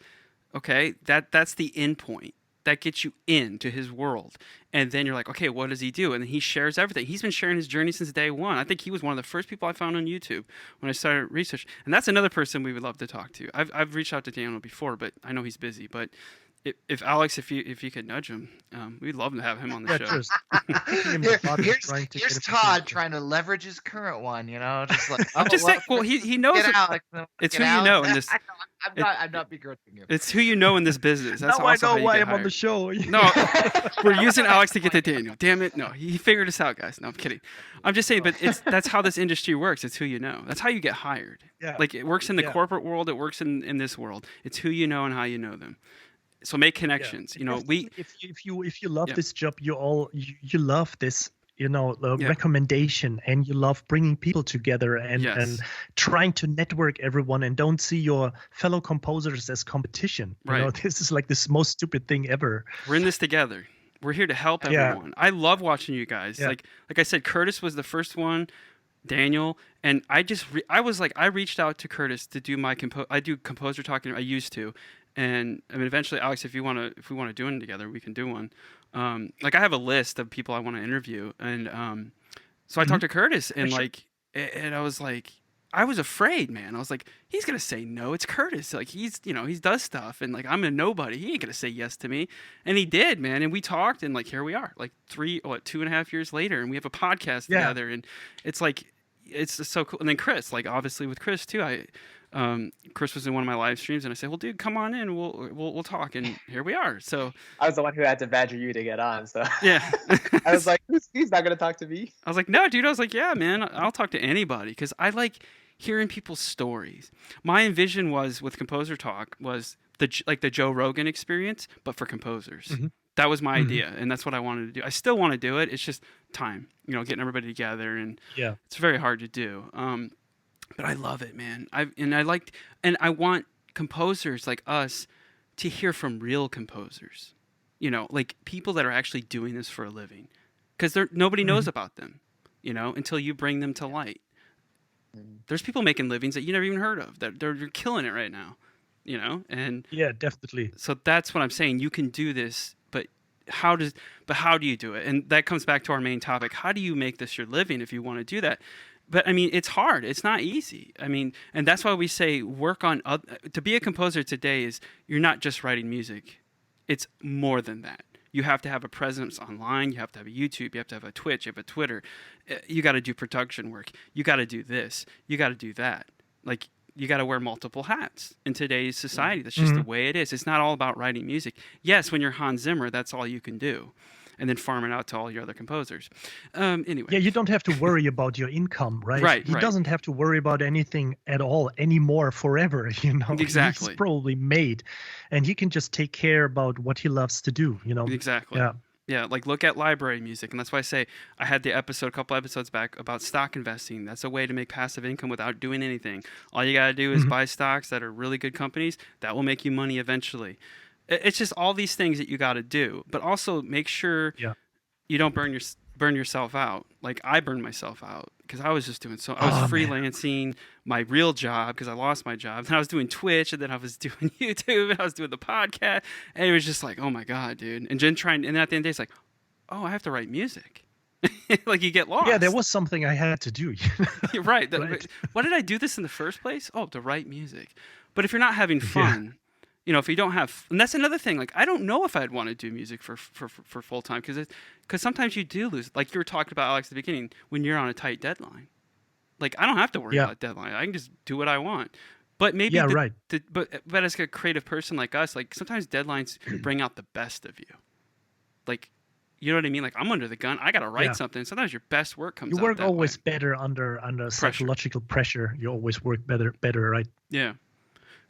Speaker 1: that's the end point. That gets you into his world. And then you're like, okay, what does he do? And he shares everything. He's been sharing his journey since day one. I think he was one of the first people I found on YouTube when I started research. And that's another person we would love to talk to. I've reached out to Daniel before, but I know he's busy. But if Alex, if you could nudge him, we'd love to have him on the show.
Speaker 5: Here's Todd trying to leverage his current one, just like
Speaker 1: I'm just saying. Well, he knows
Speaker 5: Alex,
Speaker 1: it's who you know in this.
Speaker 5: I'm not begrudging you.
Speaker 1: It's who you know in this business. That's
Speaker 3: now
Speaker 1: also
Speaker 3: I know
Speaker 1: how you
Speaker 3: why
Speaker 1: get
Speaker 3: I'm on the
Speaker 1: hired.
Speaker 3: show.
Speaker 1: No, we're using Alex to get to Daniel. Damn it! No, he figured us out, guys. No, I'm kidding. I'm just saying, but that's how this industry works. It's who you know. That's how you get hired.
Speaker 3: Yeah.
Speaker 1: Like it works in the corporate world. It works in this world. It's who you know and how you know them. So make connections.
Speaker 3: If you love this job, you love this
Speaker 1: Yeah.
Speaker 3: recommendation, and you love bringing people together and
Speaker 1: Yes.
Speaker 3: trying to network everyone, and don't see your fellow composers as competition.
Speaker 1: Right.
Speaker 3: This is like this most stupid thing ever.
Speaker 1: We're in this together. We're here to help
Speaker 3: Yeah.
Speaker 1: everyone. I love watching you guys.
Speaker 3: Yeah.
Speaker 1: Like I said, Curtis was the first one, Daniel, and I was like, I reached out to Curtis to do I do composer talking. I used to, and I mean, eventually, Alex, if we want to do one together, we can do one. Like I have a list of people I want to interview, and so I
Speaker 3: Mhm.
Speaker 1: talked to Curtis, and
Speaker 3: Sure.
Speaker 1: I was like, I was afraid, man. I was like, he's gonna say no. It's Curtis. Like he does stuff, and like I'm a nobody. He ain't gonna say yes to me, and he did, man. And we talked, and like here we are, like 2.5 years later, and we have a podcast
Speaker 3: Yeah.
Speaker 1: together, and it's like it's just so cool. And then Chris, like obviously with Chris too, Chris was in one of my live streams, and I said, well, dude, come on in, we'll talk, and here we are. So
Speaker 4: I was the one who had to badger you to get on, so
Speaker 1: yeah.
Speaker 4: I was like, he's not gonna talk to me.
Speaker 1: I was like, no, dude. I was like, yeah, man, I'll talk to anybody because I like hearing people's stories. My vision was with Composer Talk was the Joe Rogan experience, but for composers.
Speaker 3: Mhm.
Speaker 1: That was my
Speaker 3: Mhm.
Speaker 1: idea, and that's what I wanted to do. I still want to do it. It's just time, getting everybody together, and
Speaker 3: Yeah.
Speaker 1: it's very hard to do. But I love it, man. I want composers like us to hear from real composers. Like people that are actually doing this for a living, because nobody knows
Speaker 3: Mhm.
Speaker 1: about them, until you bring them to light.
Speaker 4: Mm.
Speaker 1: There's people making livings that you never even heard of that they're killing it right now, and
Speaker 3: Yeah, definitely.
Speaker 1: so that's what I'm saying. You can do this, but how do you do it? And that comes back to our main topic. How do you make this your living if you want to do that? But I mean, it's hard. It's not easy. I mean, and that's why we say work on to be a composer today is you're not just writing music. It's more than that. You have to have a presence online. You have to have a YouTube. You have to have a Twitch. You have a Twitter. You got to do production work. You got to do this. You got to do that. Like you got to wear multiple hats in today's society. That's just the way it is. It's not all about writing music. Yes, when you're Hans Zimmer, that's all you can do, and then farm it out to all your other composers. Anyway.
Speaker 3: Yeah, you don't have to worry about your income, right?
Speaker 1: Right,
Speaker 3: He
Speaker 1: right.
Speaker 3: doesn't have to worry about anything at all anymore forever,
Speaker 1: Exactly.
Speaker 3: He's probably made, and he can just take care about what he loves to do,
Speaker 1: Exactly.
Speaker 3: Yeah.
Speaker 1: Yeah, like look at library music, and that's why I say I had a couple episodes back about stock investing. That's a way to make passive income without doing anything. All you gotta do is buy stocks that are really good companies that will make you money eventually. It's just all these things that you got to do, but also make sure you don't burn yourself out. Like I burned myself out because I was just doing I was freelancing my real job because I lost my job. Then I was doing Twitch, and then I was doing YouTube, and I was doing the podcast, and it was just like, oh my god, dude. And then and then at the end of the day, it's like, oh, I have to write music. Like you get lost.
Speaker 3: Yeah, there was something I had to do.
Speaker 1: You're right.
Speaker 3: Right.
Speaker 1: Why did I do this in the first place? Oh, to write music. But if you're not having fun, if you don't have, and that's another thing. Like I don't know if I'd want to do music for full time because sometimes you do lose. Like you were talking about, Alex, at the beginning, when you're on a tight deadline. Like I don't have to worry about deadline. I can just do what I want. But maybe
Speaker 3: right.
Speaker 1: But as a creative person like us, like sometimes deadlines bring out the best of you. Like, you know what I mean? Like I'm under the gun. I gotta write something. Sometimes your best work comes
Speaker 3: You
Speaker 1: out
Speaker 3: work
Speaker 1: that
Speaker 3: always
Speaker 1: way.
Speaker 3: better under psychological pressure. You always work better, right?
Speaker 1: Yeah.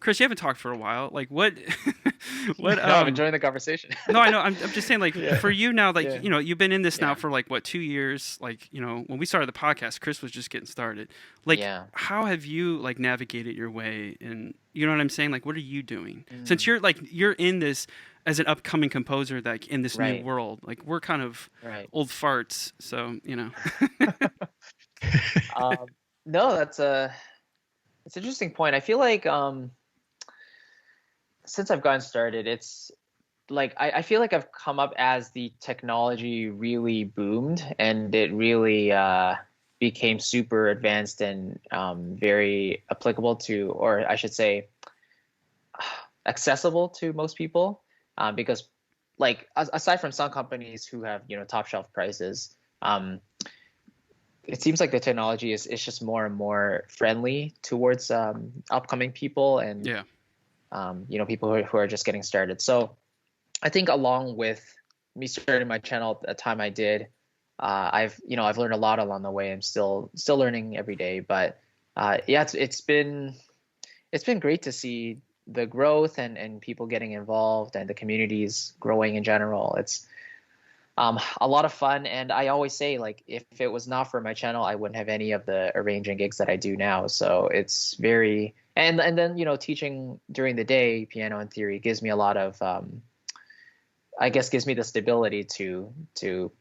Speaker 1: Chris, you haven't talked for a while. Like what?
Speaker 4: No, I'm enjoying the conversation.
Speaker 1: No, I know. I'm just saying, like for you now, like
Speaker 4: Yeah.
Speaker 1: you've been in this now for like what 2 years? Like when we started the podcast, Chris was just getting started. Like how have you like navigated your way? And you know what I'm saying? Like what are you doing since you're in this as an upcoming composer, like in this new world? Like we're kind of old farts, so
Speaker 4: No, it's an interesting point. I feel like since I've gotten started, it's like I feel like I've come up as the technology really boomed and it really became super advanced and very applicable to, or I should say, accessible to most people. Because, like, aside from some companies who have top shelf prices, it seems like the technology is just more and more friendly towards upcoming people and people who are just getting started. So I think along with me starting my channel at the time I did, I've learned a lot along the way. I'm still learning every day, but it's been great to see the growth and people getting involved and the communities growing in general. It's A lot of fun. And I always say, like, if it was not for my channel, I wouldn't have any of the arranging gigs that I do now. So it's very, and then, teaching during the day piano and theory gives me a lot of, I guess, gives me the stability to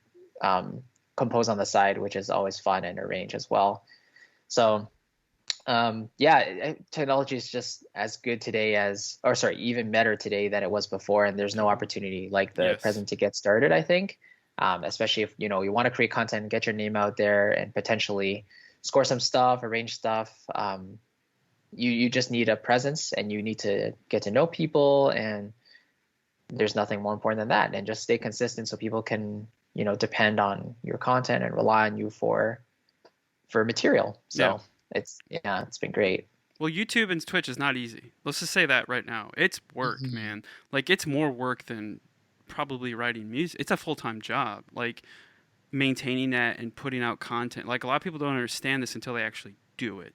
Speaker 4: compose on the side, which is always fun, and arrange as well. So technology is just as good today even better today than it was before, and there's no opportunity like the present to get started, I think. Especially if you want to create content, get your name out there, and potentially score some stuff, arrange stuff. You just need a presence, and you need to get to know people, and there's nothing more important than that. And just stay consistent so people can depend on your content and rely on you for material. So it's been great.
Speaker 1: Well, YouTube and Twitch is not easy. Let's just say that right now. It's work, man. Like, it's more work than probably writing music. It's a full-time job. Like, maintaining that and putting out content. Like, a lot of people don't understand this until they actually do it.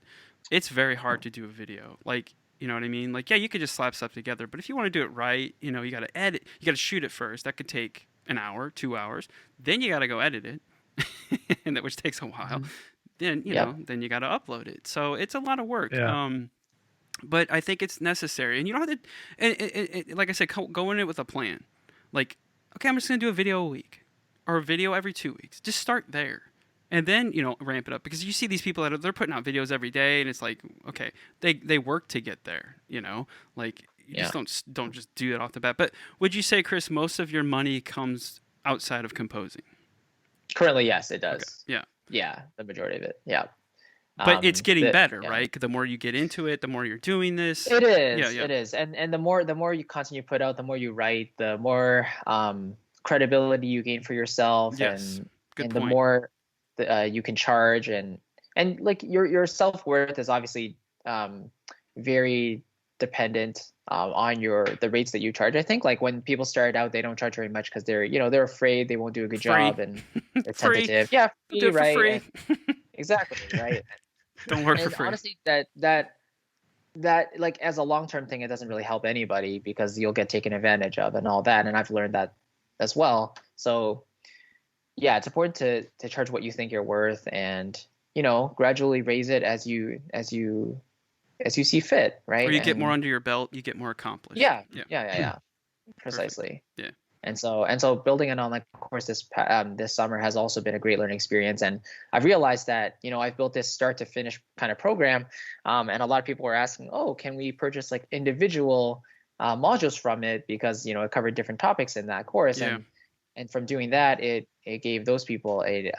Speaker 1: It's very hard to do a video. Like, you know what I mean? Like, yeah, you could just slap stuff together, but if you want to do it right, you got to edit. You got to shoot it first. That could take an hour, 2 hours. Then you got to go edit it, and which takes a while. Then then you got to upload it. So it's a lot of work.
Speaker 3: Yeah.
Speaker 1: But I think it's necessary, and you don't have to. And like I said, go in it with a plan. Like, okay, I'm just gonna do a video a week, or a video every 2 weeks. Just start there, and then ramp it up, because you see these people they're putting out videos every day, and it's like, okay, they work to get there. Like, you just don't just do it off the bat. But would you say, Chris, most of your money comes outside of composing?
Speaker 4: Currently, yes, it does.
Speaker 1: Okay. Yeah.
Speaker 4: Yeah, the majority of it. Yeah.
Speaker 1: But it's getting better, right? The more you get into it, the more you're doing this.
Speaker 4: It is. It is. And the more you content you put out, the more you write, the more credibility you gain for yourself,
Speaker 1: Yes.
Speaker 4: and the more you can charge, and like your self-worth is obviously very dependent on the rates that you charge. I think, like, when people start out, they don't charge very much because they're afraid they won't do a good job, and they're tentative. Yeah,
Speaker 1: do it
Speaker 4: right.
Speaker 1: for free.
Speaker 4: Exactly, right.
Speaker 1: Don't work for free.
Speaker 4: Honestly, that like, as a long-term thing, it doesn't really help anybody, because you'll get taken advantage of and all that. And I've learned that as well. So yeah, it's important to charge what you think you're worth, and gradually raise it as you see fit, right?
Speaker 1: Or you get more under your belt, you get more accomplished.
Speaker 4: Yeah. Precisely.
Speaker 1: Yeah.
Speaker 4: And so building an online course this summer has also been a great learning experience. And I've realized that, I've built this start to finish kind of program. And a lot of people were asking, oh, can we purchase like individual modules from it? Because, it covered different topics in that course.
Speaker 1: Yeah.
Speaker 4: And from doing that, it gave those people a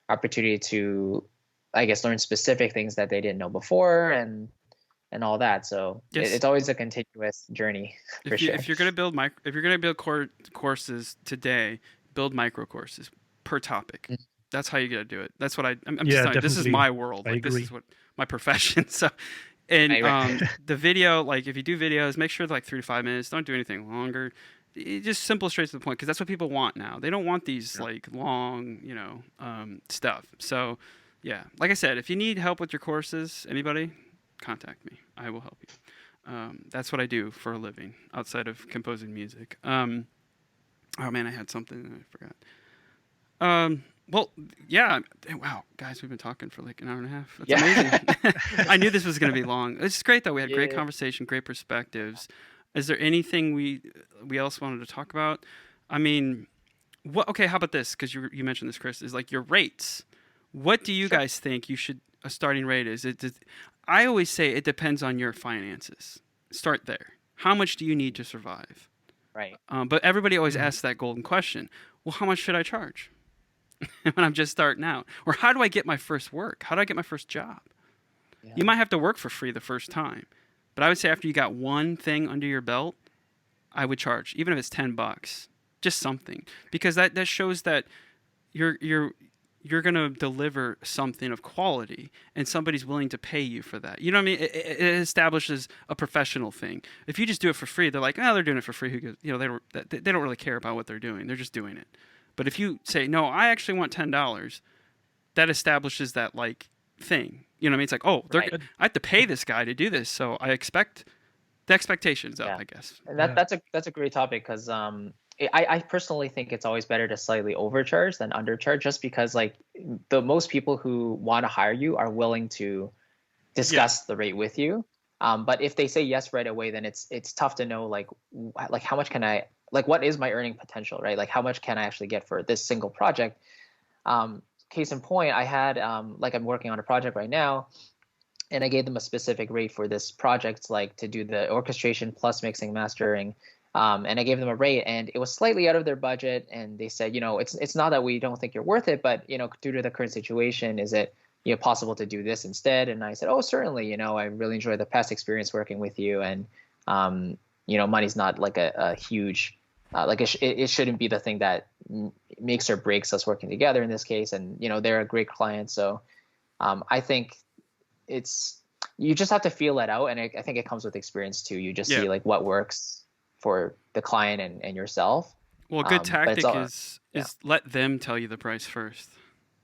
Speaker 4: opportunity to, I guess, learn specific things that they didn't know before, and all that. So it's always a continuous journey, for sure.
Speaker 1: If you're going to build courses today, build micro courses per topic. That's how you got to do it. That's what I'm just telling you. This is my world. Like, this is what my profession. So, and the video, like, if you do videos, make sure they're like 3 to 5 minutes. Don't do anything longer. Just simple, straight to the point, because that's what people want now. They don't want these like long, stuff. So, yeah, like I said, if you need help with your courses, anybody, contact me. I will help you. That's what I do for a living outside of composing music. Oh man, I had something and I forgot. Well, yeah. Wow, guys, we've been talking for like an hour and a half. That's amazing. I knew this was going to be long. It's great though. We had great conversation, great perspectives. Is there anything we else wanted to talk about? I mean, okay, how about this? Because you mentioned this, Chris, is like your rates. What do you guys think a starting rate is? I always say it depends on your finances. Start there. How much do you need to survive?
Speaker 4: Right.
Speaker 1: But everybody always asks that golden question. Well, how much should I charge when I'm just starting out? Or how do I get my first work? How do I get my first job? Yeah. You might have to work for free the first time. But I would say after you got one thing under your belt, I would charge, even if it's $10, just something, because that shows that you're going to deliver something of quality, and somebody's willing to pay you for that. You know what I mean? It establishes a professional thing. If you just do it for free, they're like, oh, they're doing it for free. Who gives? They don't really care about what they're doing. They're just doing it. But if you say, no, I actually want $10, that establishes that like thing. You know what I mean? It's like, oh, I have to pay this guy to do this, so I expect the expectations up, I guess.
Speaker 4: And that's a great topic, because I personally think it's always better to slightly overcharge than undercharge, just because like the most people who want to hire you are willing to discuss the rate with you. But if they say yes right away, then it's tough to know like how much can I, like what is my earning potential, right? Like how much can I actually get for this single project? Case in point, I had like I'm working on a project right now, and I gave them a specific rate for this project, like to do the orchestration plus mixing, mastering. And I gave them a rate, and it was slightly out of their budget. And they said, it's not that we don't think you're worth it, but due to the current situation, is it possible to do this instead? And I said, oh, certainly. I really enjoyed the past experience working with you, and money's not like a huge like it shouldn't be the thing that makes or breaks us working together in this case. And they're a great client, so I think you just have to feel that out, and I think it comes with experience too. You just see like what works for the client and yourself.
Speaker 1: Well, a good tactic is let them tell you the price first.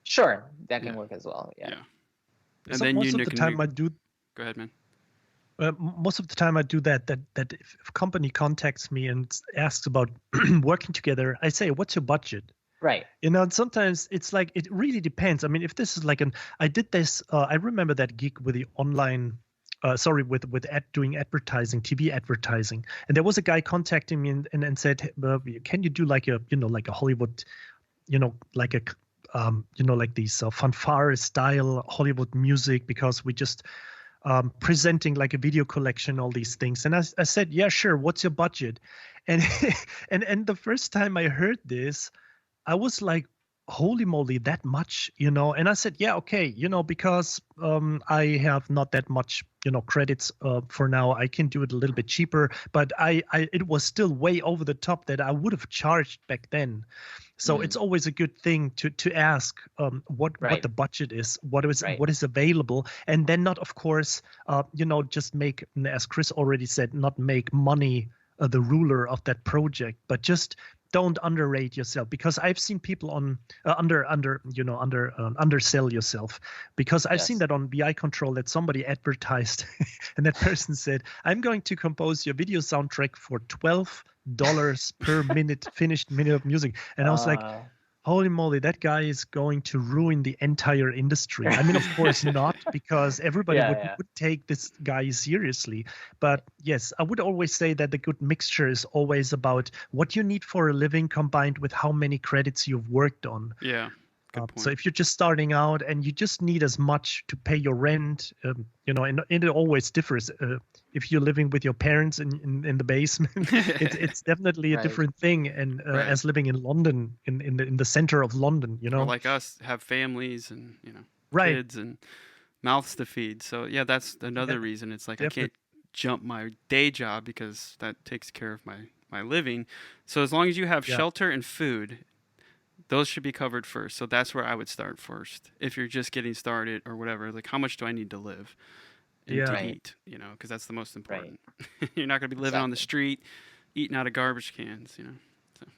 Speaker 4: Sure, that can work as well. Yeah.
Speaker 1: And
Speaker 3: so
Speaker 1: then
Speaker 3: most of the time I do.
Speaker 1: Go ahead, man.
Speaker 3: Most of the time I do that if a company contacts me and asks about working together, I say, "What's your budget?"
Speaker 4: Right.
Speaker 3: And sometimes it's like, it really depends. I mean, if this is like I did this, I remember that gig with the online, doing advertising, TV advertising. And there was a guy contacting me and said, can you do like a Hollywood, like these fanfare style Hollywood music, because we just presenting like a video collection, all these things. And I said, yeah, sure. What's your budget? And, and the first time I heard this, I was like, holy moly, that much, And I said, yeah, okay, because I have not that much, credits for now. I can do it a little bit cheaper, but it was still way over the top that I would have charged back then. So it's always a good thing to ask what the budget is, what is available, and then not, of course, just make, as Chris already said, not make money the ruler of that project, but just don't underrate yourself, because I've seen people undersell yourself, because I've seen that on BI Control, that somebody advertised and that person said, I'm going to compose your video soundtrack for $12 per minute, finished minute of music. And I was like, holy moly, that guy is going to ruin the entire industry. I mean, of course not, because everybody would take this guy seriously. But yes, I would always say that the good mixture is always about what you need for a living combined with how many credits you've worked on.
Speaker 1: Yeah.
Speaker 3: So if you're just starting out and you just need as much to pay your rent, and it always differs. If you're living with your parents in the basement, it's definitely a different thing. And as living in London, in the center of London,
Speaker 1: or like us, have families and kids and mouths to feed. So yeah, that's another reason. It's like definitely. I can't jump my day job because that takes care of my living. So as long as you have shelter and food, those should be covered first. So that's where I would start first. If you're just getting started or whatever, like how much do I need to live and to eat, because that's the most important. Right. You're not going to be living on the street, eating out of garbage cans, So.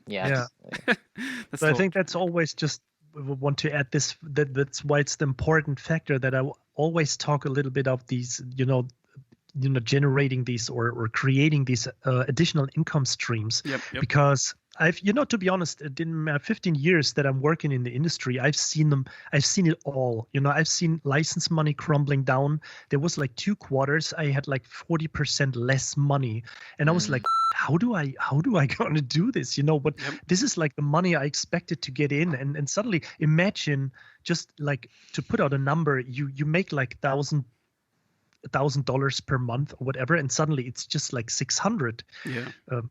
Speaker 4: Yeah.
Speaker 3: So I think that's always just want to add this, that's why it's the important factor that I always talk a little bit of these, generating these or creating these additional income streams. Yep. Because I've, to be honest, in my 15 years that I'm working in the industry, I've seen it all. I've seen license money crumbling down. There was like 2 quarters, I had like 40% less money. And I was like, how do I gonna do this? But this is like the money I expected to get in. And suddenly imagine, just like, to put out a number, you make like $1,000 per month or whatever, and suddenly it's just like 600.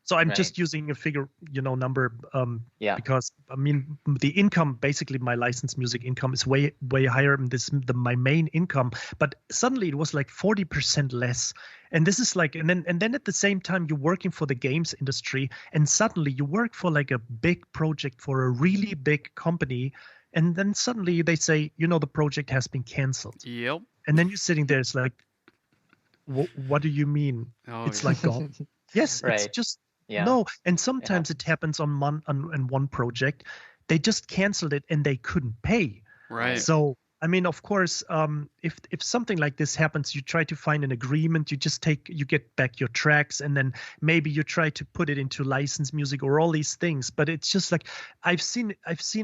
Speaker 3: So I'm just using a figure, number, because I mean the income, basically my licensed music income is way higher than my main income, but suddenly it was like 40% less. And this is like, and then at the same time you're working for the games industry, and suddenly you work for like a big project for a really big company, and then suddenly they say, the project has been canceled.
Speaker 1: Yep.
Speaker 3: And then you're sitting there, it's like, what do you mean? It's like gone. Yes, it's just no. And sometimes it happens on one project, they just canceled it and they couldn't pay.
Speaker 1: Right.
Speaker 3: So I mean, of course, if something like this happens, you try to find an agreement. You get back your tracks, and then maybe you try to put it into licensed music or all these things. But it's just like I've seen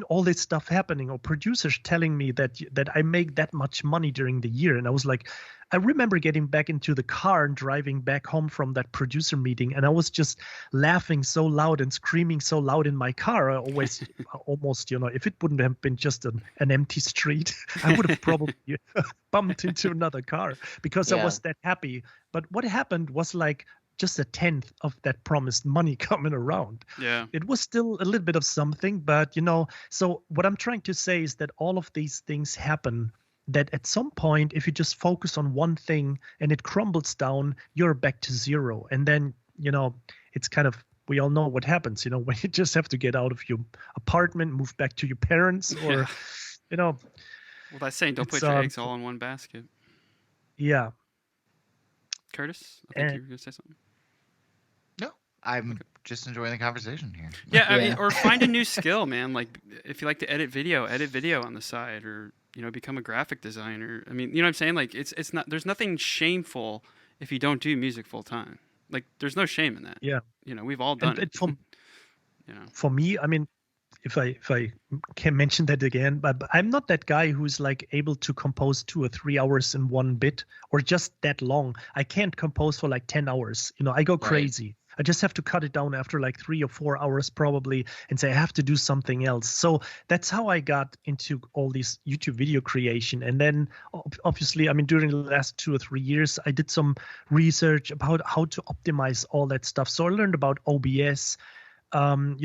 Speaker 3: all this stuff happening, or producers telling me that I make that much money during the year, and I was like, I remember getting back into the car and driving back home from that producer meeting, and I was just laughing so loud and screaming so loud in my car. I always, almost, if it wouldn't have been just an empty street, I would have probably bumped into another car because I was that happy. But what happened was like just a tenth of that promised money coming around.
Speaker 1: Yeah.
Speaker 3: It was still a little bit of something, but so what I'm trying to say is that all of these things happen, that at some point, if you just focus on one thing and it crumbles down, you're back to zero. And then, it's kind of, we all know what happens, when you just have to get out of your apartment, move back to your parents, or,
Speaker 1: Well, that's saying don't put your eggs all in one basket.
Speaker 3: Yeah.
Speaker 1: Curtis, I think you were going to say something.
Speaker 5: No, I'm just enjoying the conversation here.
Speaker 1: Yeah, I mean, or find a new skill, man. Like, if you like to edit video on the side, or become a graphic designer. I mean, you know what I'm saying? Like, it's not. There's nothing shameful if you don't do music full time. Like, there's no shame in that.
Speaker 3: Yeah.
Speaker 1: We've all done it.
Speaker 3: For me, I mean, if I can mention that again, but I'm not that guy who's like able to compose 2 or 3 hours in one bit, or just that long. I can't compose for like 10 hours. I go crazy. I just have to cut it down after like 3 or 4 hours probably and say I have to do something else. So that's how I got into all these YouTube video creation. And then obviously, I mean, during the last 2 or 3 years, I did some research about how to optimize all that stuff. So I learned about OBS, and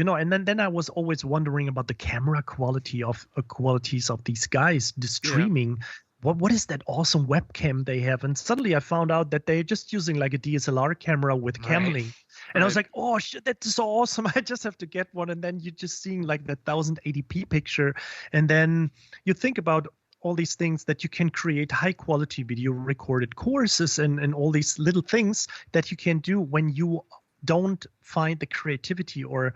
Speaker 3: then I was always wondering about the camera qualities of these guys, the streaming. Yeah. What is that awesome webcam they have? And suddenly I found out that they're just using like a DSLR camera with Camlink. And I was like, oh shit, that's so awesome. I just have to get one. And then you're just seeing like that 1080p picture. And then you think about all these things that you can create high quality video recorded courses and all these little things that you can do when you don't find the creativity or,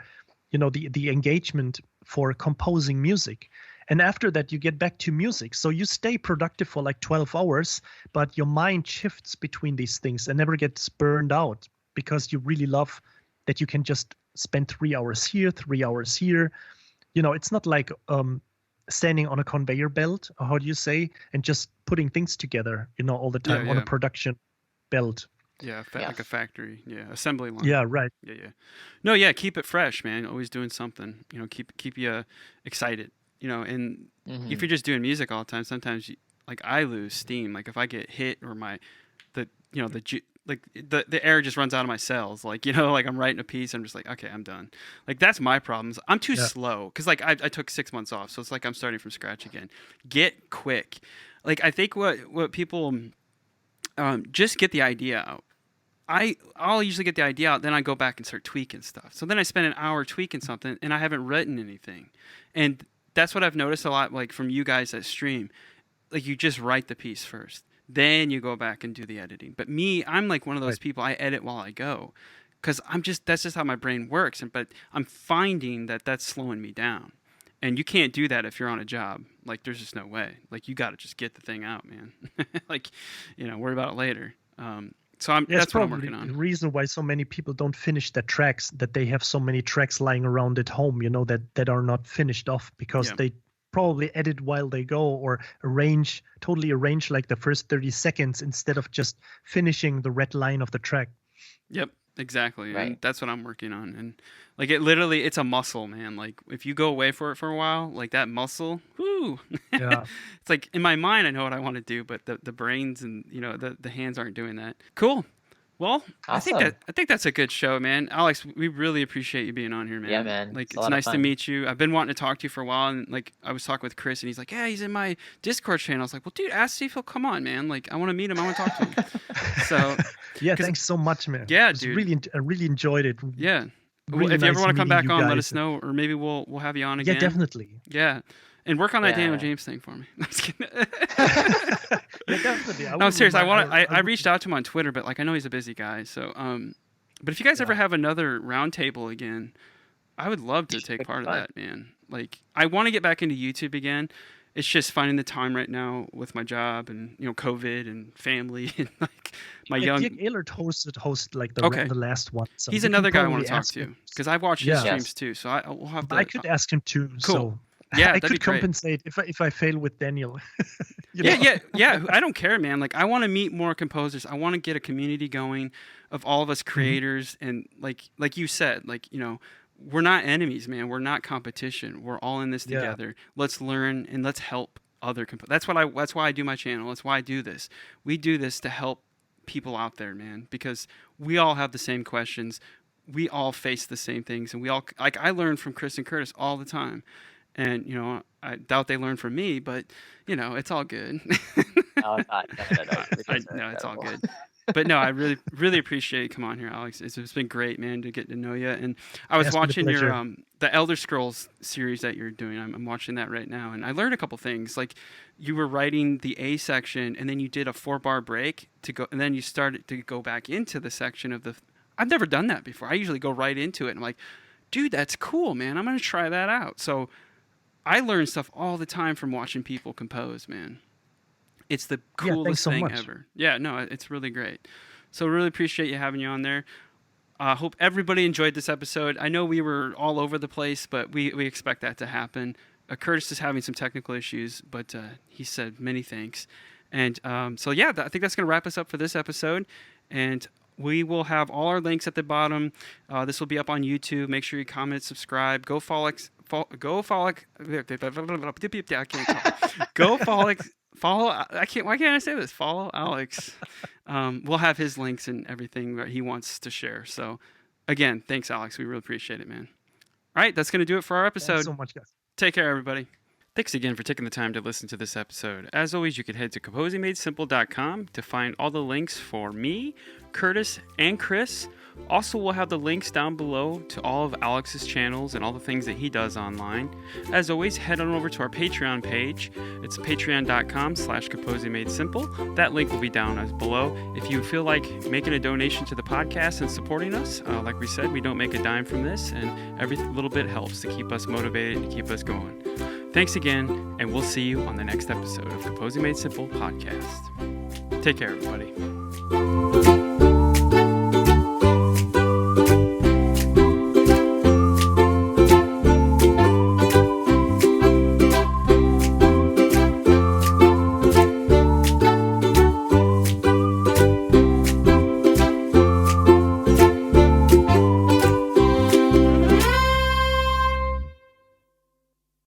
Speaker 3: the engagement for composing music. And after that, you get back to music. So you stay productive for like 12 hours, but your mind shifts between these things and never gets burned out because you really love that you can just spend 3 hours here, 3 hours here. It's not like standing on a conveyor belt, or how do you say, and just putting things together, all the time on a production belt.
Speaker 1: Yeah, like a factory. Yeah, assembly line.
Speaker 3: Yeah, right.
Speaker 1: Yeah. No, yeah, keep it fresh, man. Always doing something. Keep you excited. And if you're just doing music all the time, sometimes I lose steam. Like if I get hit or the air just runs out of my cells. Like I'm writing a piece, I'm just like, okay, I'm done. Like that's my problems. I'm too slow because I took 6 months off, so it's like I'm starting from scratch again. Get quick. Like I think what people just get the idea out. I'll usually get the idea out, then I go back and start tweaking stuff. So then I spend an hour tweaking something, and I haven't written anything. And that's what I've noticed a lot, like from you guys that stream. Like you just write the piece first, then you go back and do the editing. But me, I'm like one of those people. I edit while I go, because that's just how my brain works. But I'm finding that that's slowing me down. And you can't do that if you're on a job. Like there's just no way. Like you got to just get the thing out, man. Like, worry about it later. So that's what I'm working on.
Speaker 3: The reason why so many people don't finish their tracks, that they have so many tracks lying around at home, that are not finished off because they probably edit while they go, or totally arrange like the first 30 seconds instead of just finishing the red line of the track.
Speaker 1: Yep, exactly.
Speaker 4: Right.
Speaker 1: And that's what I'm working on. And like it's a muscle, man. Like if you go away for it for a while, like that muscle, whoo.
Speaker 3: Yeah.
Speaker 1: It's like in my mind I know what I want to do, but the brains and the hands aren't doing that. Cool. Well,
Speaker 4: awesome.
Speaker 1: I think that's a good show, man. Alex, we really appreciate you being on here, man.
Speaker 4: Yeah, man.
Speaker 1: Like it's nice to meet you. I've been wanting to talk to you for a while, and like I was talking with Chris, and he's like, "Yeah, he's in my Discord channel." I was like, "Well, dude, see if he'll come on, man. Like I want to meet him. I want to talk to him." So
Speaker 3: yeah, thanks so much, man.
Speaker 1: Yeah, dude.
Speaker 3: I really enjoyed it.
Speaker 1: Yeah.
Speaker 3: Really
Speaker 1: if you ever want to come back on,
Speaker 3: guys.
Speaker 1: let us know, or maybe we'll have you on again.
Speaker 3: Yeah, definitely.
Speaker 1: Yeah. And work on that Daniel James thing for me. I'm just kidding.
Speaker 3: Yeah, definitely.
Speaker 1: No, I'm serious. I reached out to him on Twitter, but like I know he's a busy guy. So, but if you guys ever have another roundtable again, I would love to take part of that, man. Like I want to get back into YouTube again, it's just finding the time right now with my job and COVID and family and like my young.
Speaker 3: Dirk Ehlert hosted like
Speaker 1: Okay.
Speaker 3: the last one. So
Speaker 1: He's
Speaker 3: you can
Speaker 1: another guy I want
Speaker 3: probably
Speaker 1: to talk
Speaker 3: ask
Speaker 1: to
Speaker 3: him.
Speaker 1: because I've watched his
Speaker 3: Yeah.
Speaker 1: streams
Speaker 4: Yes.
Speaker 1: too. So I will have to.
Speaker 3: I could ask him too.
Speaker 1: Cool.
Speaker 3: So
Speaker 1: Yeah,
Speaker 3: I
Speaker 1: that'd be
Speaker 3: could
Speaker 1: great.
Speaker 3: compensate if I fail with Daniel. You
Speaker 1: Yeah,
Speaker 3: know?
Speaker 1: yeah. I don't care, man. Like, I want to meet more composers. I want to get a community going of all of us creators. And like you said, like, we're not enemies, man. We're not competition. We're all in this
Speaker 3: Yeah.
Speaker 1: together. Let's learn and let's help other composers. That's why I do my channel. That's why I do this. We do this to help people out there, man, because we all have the same questions. We all face the same things, and we all, like, I learn from Chris and Curtis all the time. And, I doubt they learn from me, but, it's all good.
Speaker 4: No, it's not.
Speaker 1: No, it's all good. But no, I really, really appreciate you come on here, Alex. It's been great, man, to get to know you. And I was
Speaker 3: It's been a
Speaker 1: watching your
Speaker 3: pleasure.
Speaker 1: the Elder Scrolls series that you're doing. I'm watching that right now, and I learned a couple things. Like, you were writing the A section, and then you did a 4-bar break to go, and then you started to go back into the section of the. I've never done that before. I usually go right into it. And I'm like, dude, that's cool, man. I'm gonna try that out. So I learn stuff all the time from watching people compose, man. It's the
Speaker 3: Yeah, thanks
Speaker 1: coolest
Speaker 3: so
Speaker 1: thing
Speaker 3: much.
Speaker 1: ever. Yeah, no, it's really great. So really appreciate you having you on there. Hope everybody enjoyed this episode. I know we were all over the place, but we expect that to happen. Curtis is having some technical issues, but he said many thanks. And so, yeah, I think that's going to wrap us up for this episode. And we will have all our links at the bottom. This will be up on YouTube. Make sure you comment, subscribe. Go follow. Go follow. I can't talk. Go follow. Follow. I can't. Why can't I say this? Follow Alex. We'll have his links and everything that he wants to share. So, again, thanks, Alex. We really appreciate it, man. All right, that's going to do it for our episode.
Speaker 3: Thanks so much, guys.
Speaker 1: Take care, everybody. Thanks again for taking the time to listen to this episode. As always, you can head to composingmadesimple.com to find all the links for me, Curtis, and Chris. Also, we'll have the links down below to all of Alex's channels and all the things that he does online. As always, head on over to our Patreon page. It's patreon.com/composingmadesimple. That link will be down as below. If you feel like making a donation to the podcast and supporting us, like we said, we don't make a dime from this, and every little bit helps to keep us motivated and keep us going. Thanks again, and we'll see you on the next episode of Composing Made Simple podcast. Take care, everybody.